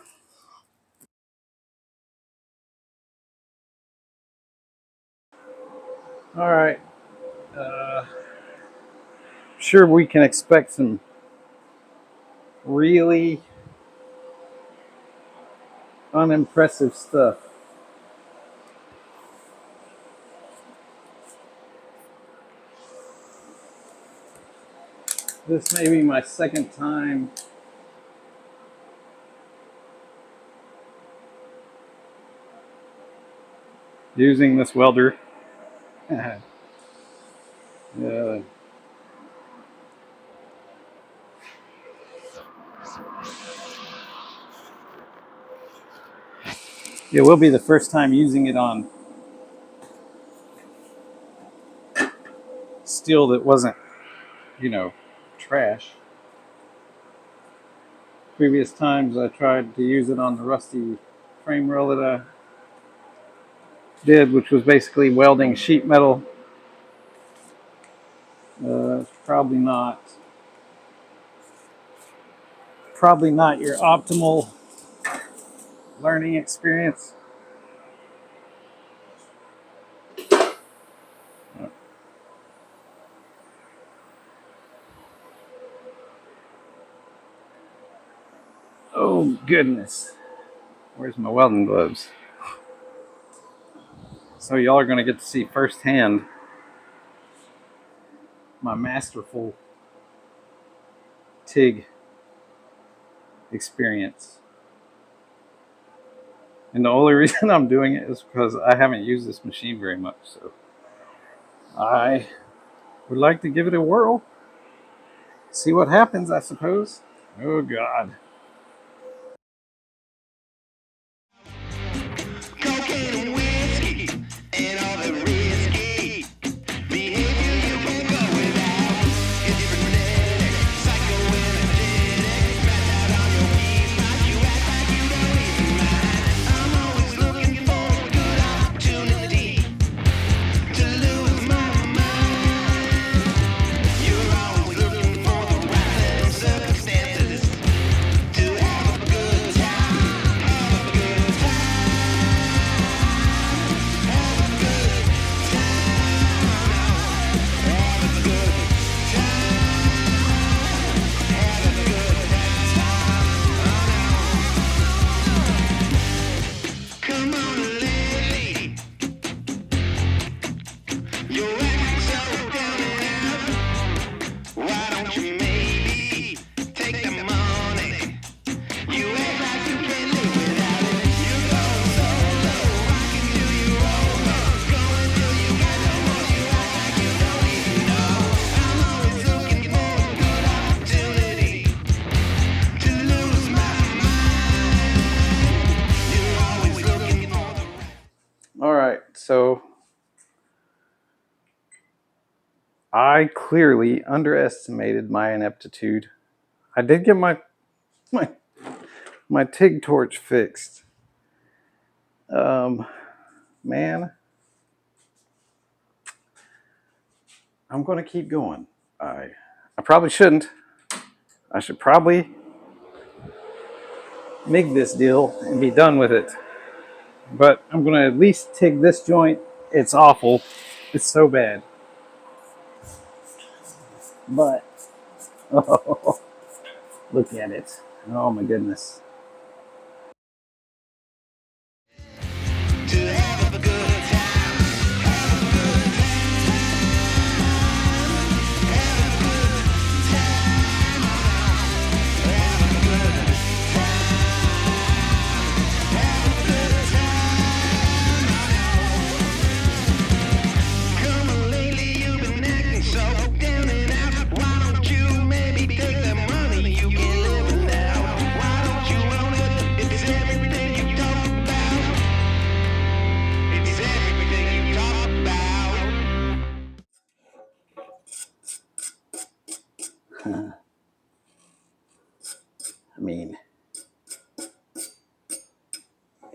All right. Sure, we can expect some really unimpressive stuff. This may be my second time using this welder. It will be the first time using it on steel that wasn't, trash. Previous times I tried to use it on the rusty frame rail that I did, which was basically welding sheet metal. Probably not your optimal learning experience. Oh goodness, where's my welding gloves? So y'all are going to get to see firsthand my masterful TIG experience. And the only reason I'm doing it is because I haven't used this machine very much. So I would like to give it a whirl. See what happens, I suppose. Oh God. All right, so I clearly underestimated my ineptitude. I did get my TIG torch fixed. Man, I'm going to keep going. I probably shouldn't. I should probably MIG this deal and be done with it. But I'm going to at least TIG this joint. It's awful. It's so bad. But, oh, look at it. Oh my goodness.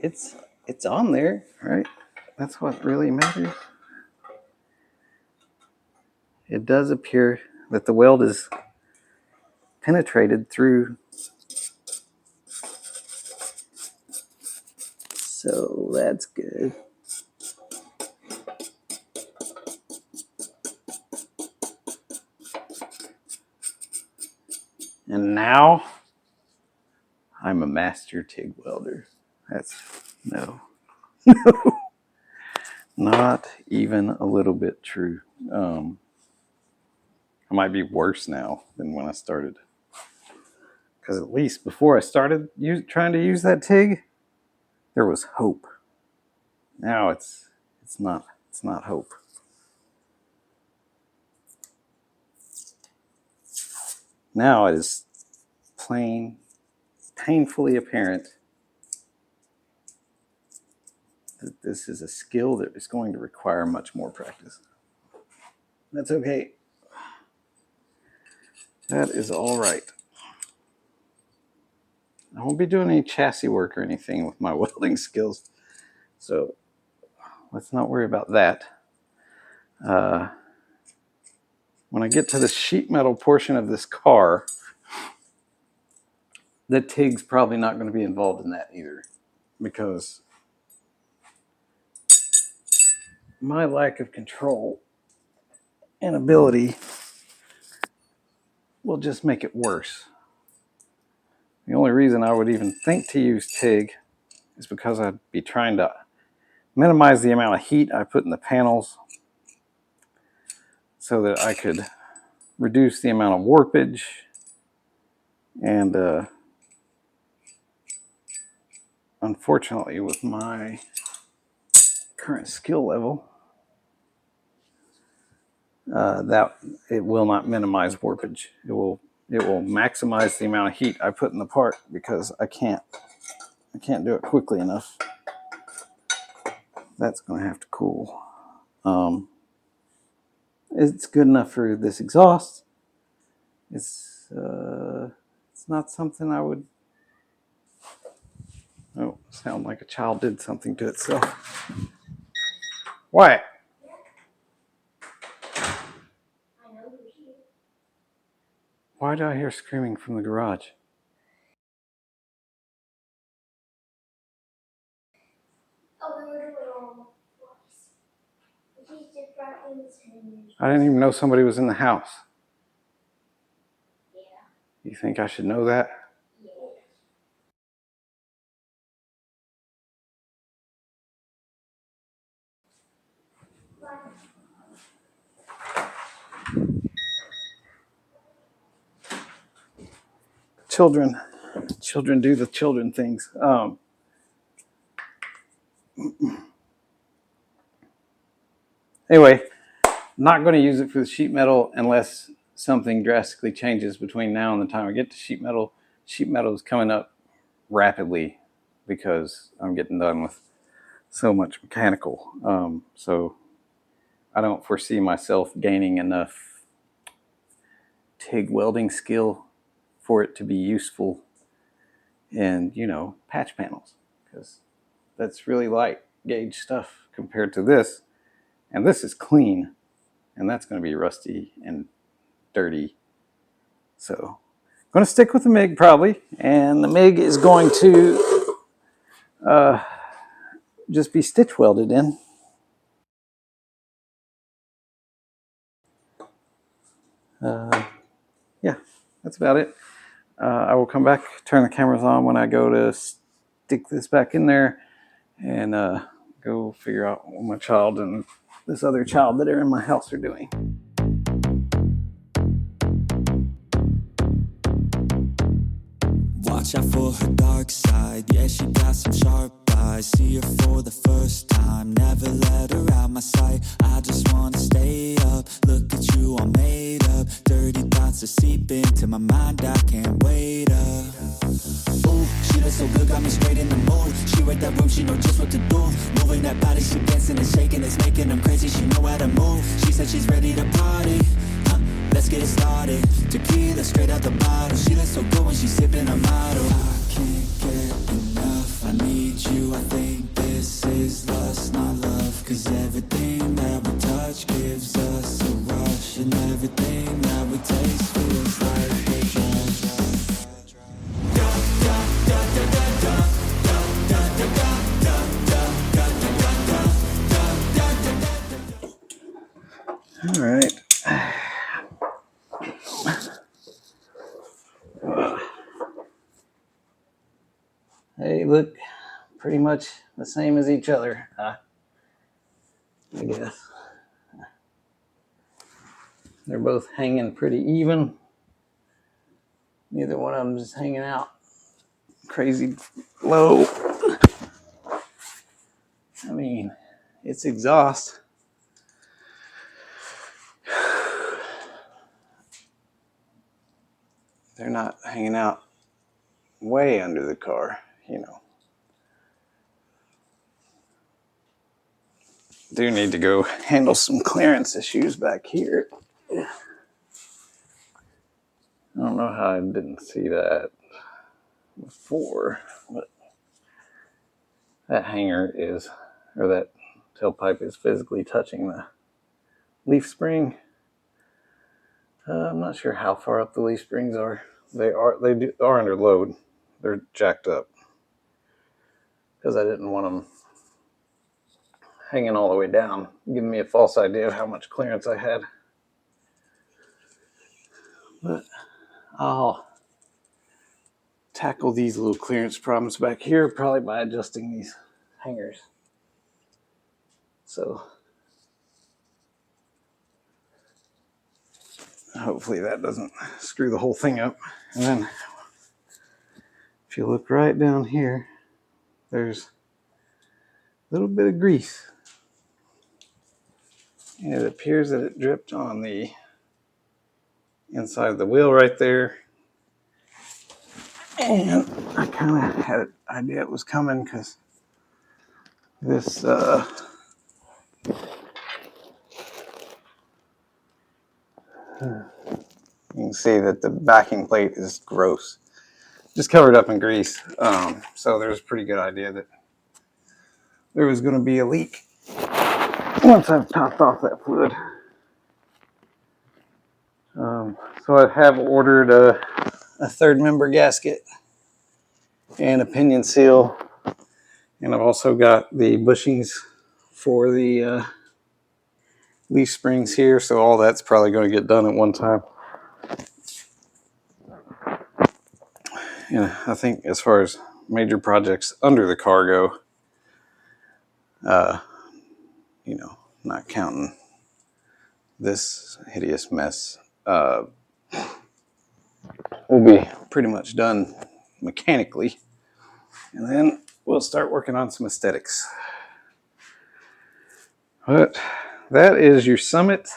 it's on there, right? That's what really matters. It does appear that the weld is penetrated through. So that's good. And now I'm a master TIG welder. That's no, not even a little bit true. I might be worse now than when I started. Because at least before I started trying to use that TIG, there was hope. Now it's not hope. Now it is plain, painfully apparent that this is a skill that is going to require much more practice. That's okay. That is all right. I won't be doing any chassis work or anything with my welding skills, so let's not worry about that. When I get to the sheet metal portion of this car, the TIG's probably not going to be involved in that either, because my lack of control and ability will just make it worse. The only reason I would even think to use TIG is because I'd be trying to minimize the amount of heat I put in the panels so that I could reduce the amount of warpage. And unfortunately, with my current skill level, that it will not minimize warpage. It will maximize the amount of heat I put in the part, because I can't do it quickly enough. That's going to have to cool. It's good enough for this exhaust. It's not something I would. Oh, sound like a child did something to itself. Why? Why do I hear screaming from the garage? Oh, we were doing all I didn't even know somebody was in the house. Yeah. You think I should know that? Yeah. Children do the children things. Anyway, not going to use it for the sheet metal unless something drastically changes between now and the time I get to sheet metal. Sheet metal is coming up rapidly because I'm getting done with so much mechanical. So I don't foresee myself gaining enough TIG welding skill for it to be useful in, patch panels, because that's really light gauge stuff compared to this. And this is clean, and that's going to be rusty and dirty. So I'm going to stick with the MIG probably, and the MIG is going to just be stitch welded in. Yeah, that's about it. I will come back, turn the cameras on when I go to stick this back in there, and go figure out what my child and this other child that are in my house are doing. Watch out for her dark side. Yeah, she got some sharp eyes. See her for the first time. Never let her out my sight. I just wanna stay up. Look at you, all made up. Dirty thoughts are seeping into my mind. I can't wait up. Ooh, she looks so good, got me straight in the mood. She read that room, she know just what to do. Moving that body, she dancing and shaking. It's making them crazy, she know how to move. She said she's ready to party. Let's get it started. Tequila straight out the bottle. She looks so good when she's sipping a model. I can't get enough. I need you, I think They look pretty much the same as each other, I guess. They're both hanging pretty even. Neither one of them is hanging out crazy low. I mean, it's exhaust. They're not hanging out way under the car, you know. Do need to go handle some clearance issues back here. I don't know how I didn't see that before, but that hanger is, or that tailpipe is physically touching the leaf spring. I'm not sure how far up the leaf springs are. They are under load. They're jacked up because I didn't want them hanging all the way down, giving me a false idea of how much clearance I had. But I'll tackle these little clearance problems back here probably by adjusting these hangers. So hopefully that doesn't screw the whole thing up. And then if you look right down here, there's a little bit of grease. And it appears that it dripped on the inside of the wheel right there. And I kind of had an idea it was coming because this you can see that the backing plate is gross, just covered up in grease. So there's a pretty good idea that there was going to be a leak once I've topped off that fluid. So I have ordered a third member gasket and a pinion seal, and I've also got the bushings for the leaf springs here, so all that's probably going to get done at one time. And I think as far as major projects under the car go, you know, not counting this hideous mess, we'll be pretty much done mechanically, and then we'll start working on some aesthetics. But that is your Summit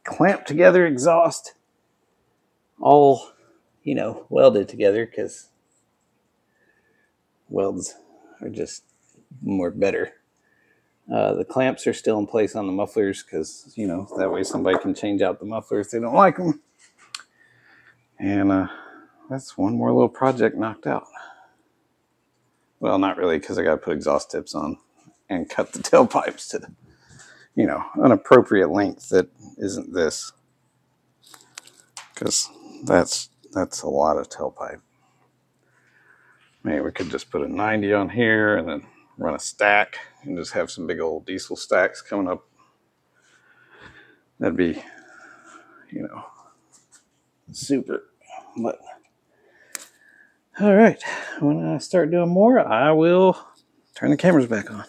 clamped together exhaust, all, you know, welded together because welds are just more better. The clamps are still in place on the mufflers because, you know, that way somebody can change out the muffler if they don't like them. And that's one more little project knocked out. Well, not really, because I got to put exhaust tips on and cut the tailpipes to, you know, an appropriate length that isn't this, because that's a lot of tailpipe. Maybe we could just put a 90 on here and then run a stack and just have some big old diesel stacks coming up. That'd be, you know, super. But all right, when I start doing more, I will turn the cameras back on.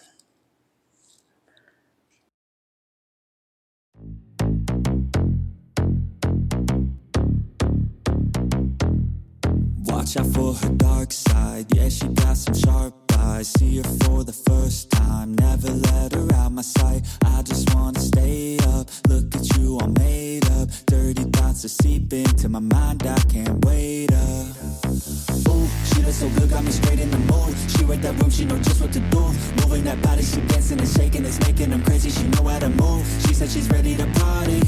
Watch out for her dark side. Yeah, she got some sharp eyes. See her for the first time. Never let her out my sight. I just wanna stay up. Look at you all made up. Dirty thoughts are seeping to my mind. I can't wait up. Ooh, she looks so good, got me straight in the mood. She read that room, she know just what to do. Moving that body, she dancing and shaking. It's making them crazy, she know how to move. She said she's ready to party.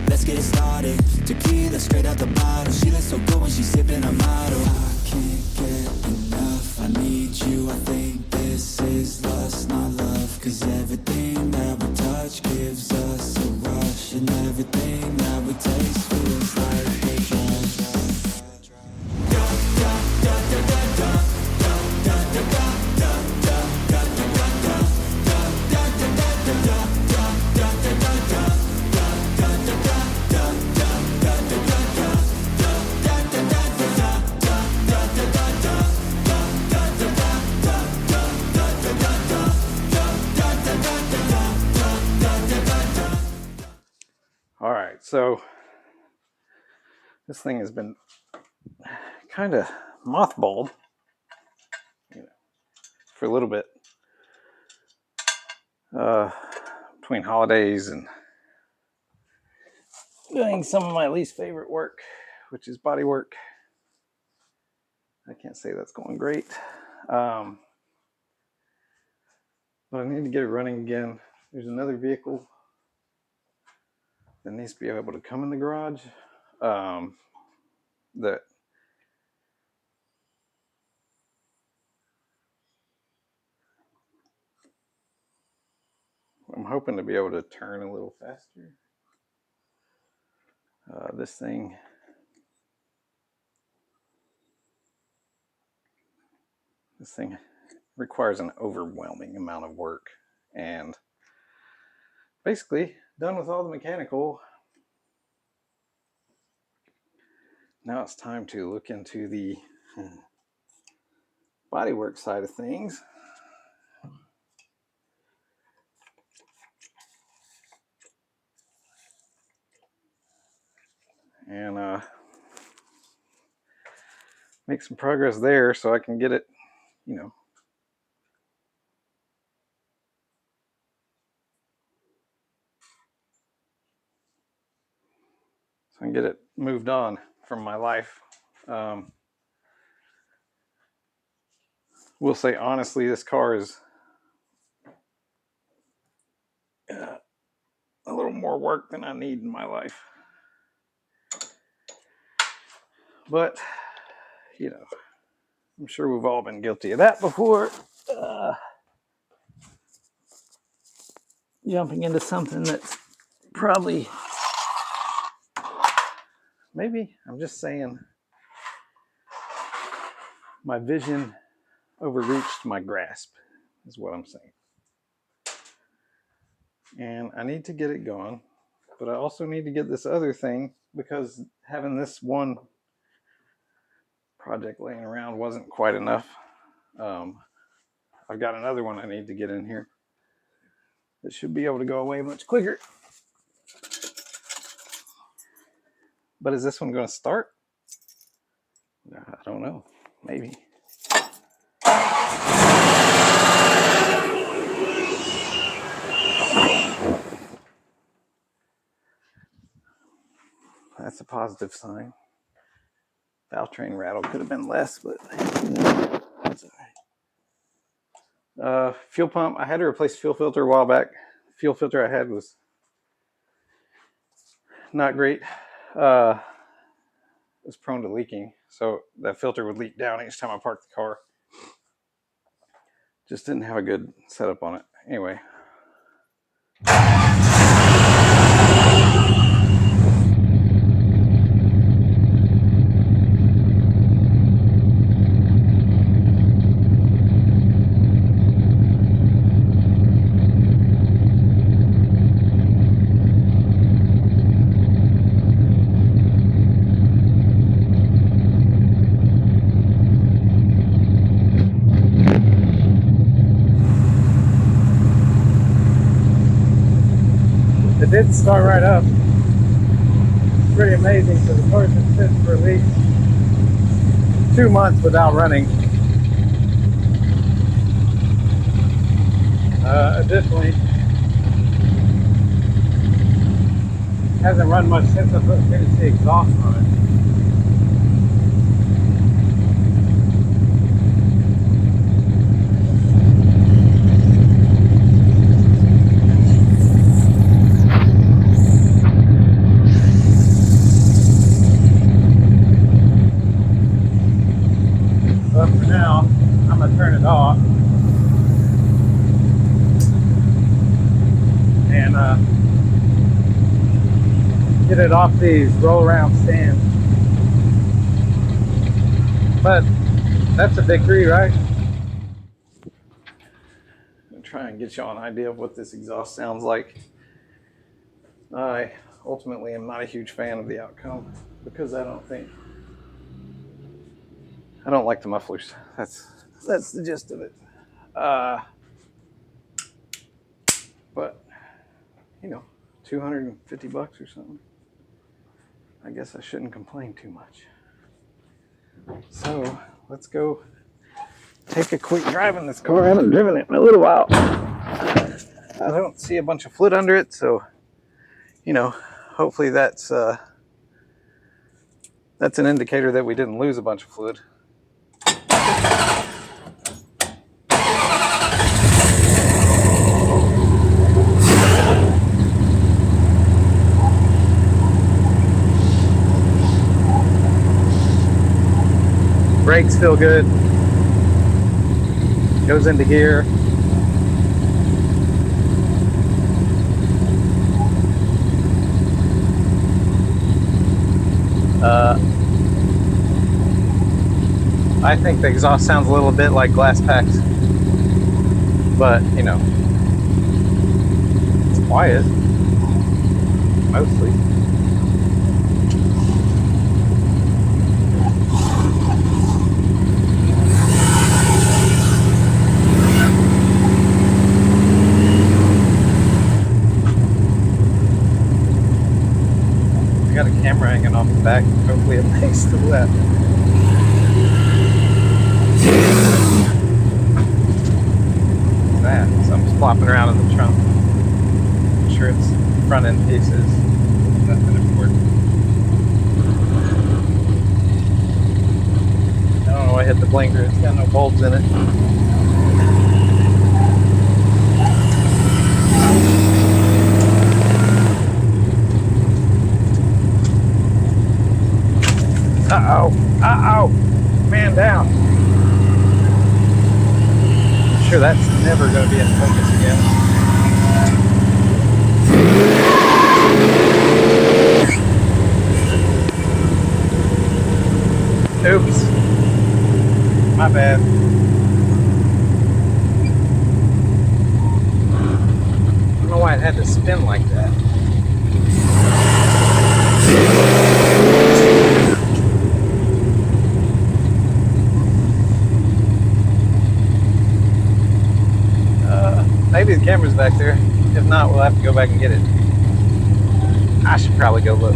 Let's get it started. Tequila straight out the bottle. She looks so good when she's sipping her model. I can't get enough. I need you. I think this is lust, not love. Cause everything that we touch gives us a rush. And everything that we taste feels like a drug. So this thing has been kind of mothballed, for a little bit between holidays and doing some of my least favorite work, which is body work. I can't say that's going great. But I need to get it running again. There's another vehicle that needs to be able to come in the garage. That I'm hoping to be able to turn a little faster. This thing requires an overwhelming amount of work, and basically done with all the mechanical. Now it's time to look into the bodywork side of things. And make some progress there so I can get it, so I can get it moved on from my life. We'll say honestly, this car is a little more work than I need in my life. But, I'm sure we've all been guilty of that before. Jumping into something that's probably, maybe, I'm just saying, my vision overreached my grasp, is what I'm saying. And I need to get it going, but I also need to get this other thing, because having this one project laying around wasn't quite enough. I've got another one I need to get in here that should be able to go away much quicker. But is this one going to start? I don't know. Maybe. That's a positive sign. Valve train rattle could have been less, but that's all right. Fuel pump. I had to replace fuel filter a while back. The fuel filter I had was not great. It was prone to leaking, so that filter would leak down each time I parked the car. Just didn't have a good setup on it. Anyway. It did start right up. It's pretty amazing for the car's been sitting for at least 2 months without running. Additionally, hasn't run much since I put Tennessee exhaust on it. But for now, I'm going to turn it off and get it off these roll around stands. But that's a victory, right? I'm try and get you an idea of what this exhaust sounds like. I ultimately am not a huge fan of the outcome because I don't like the mufflers. That's the gist of it. But $250 or something. I guess I shouldn't complain too much. So let's go take a quick drive in this car. I haven't driven it in a little while. I don't see a bunch of fluid under it, so hopefully that's an indicator that we didn't lose a bunch of fluid. Brakes feel good. Goes into gear. I think the exhaust sounds a little bit like glass packs, but it's quiet mostly. I got a camera hanging off the back. Hopefully it makes the left. That something's flopping around in the trunk. I'm sure it's front end pieces. Nothing important. I don't know why I hit the blinker. It's got no bulbs in it. Uh-oh. Uh-oh. Man down. I'm sure that's never going to be in focus again. Oops. My bad. I don't know why it had to spin like that. Maybe the camera's back there. If not, we'll have to go back and get it. I should probably go look.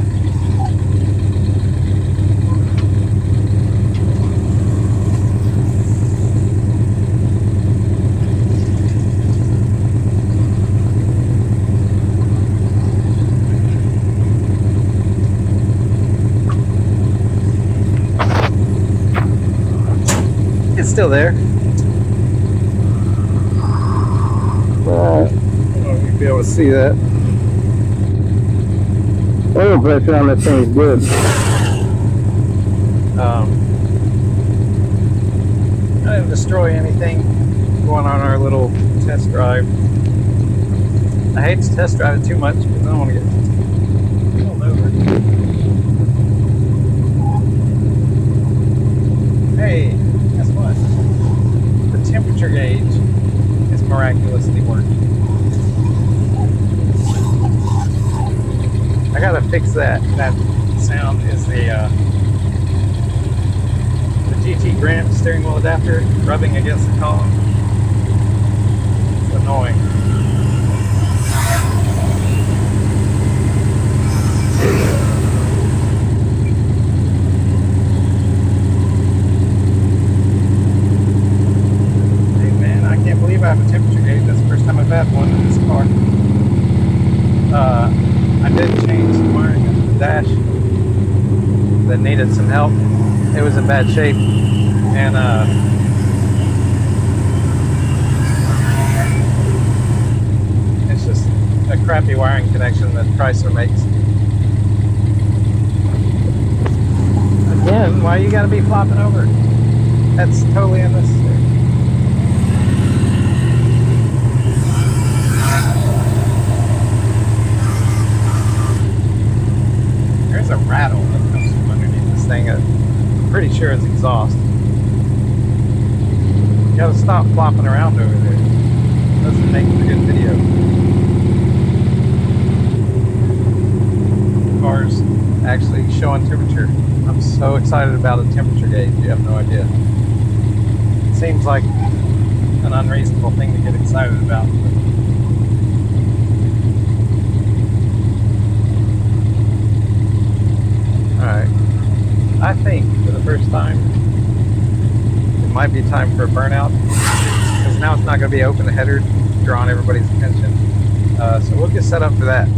It's still there. I don't know if you'll be able to see that. Oil pressure on this thing is good. I didn't destroy anything going on our little test drive. I hate to test drive it too much because I don't want to get pulled over. Hey, guess what? The temperature gauge is miraculously working. I gotta fix that. That sound is the GT Grand steering wheel adapter rubbing against the column. It's annoying. Hey man, I can't believe I have a temperature gauge. That's the first time I've had one in this car. I did change the wiring of the dash that needed some help. It was in bad shape, and it's just a crappy wiring connection that Chrysler makes. Again, why you gotta be flopping over? That's totally unnecessary. There's a rattle that comes from underneath this thing. I'm pretty sure it's exhaust. You gotta stop flopping around over there. It doesn't make a good video. The car's actually showing temperature. I'm so excited about a temperature gauge, you have no idea. It seems like an unreasonable thing to get excited about. Alright. I think for the first time, it might be time for a burnout. Because now it's not going to be open header, drawing everybody's attention. So we'll get set up for that.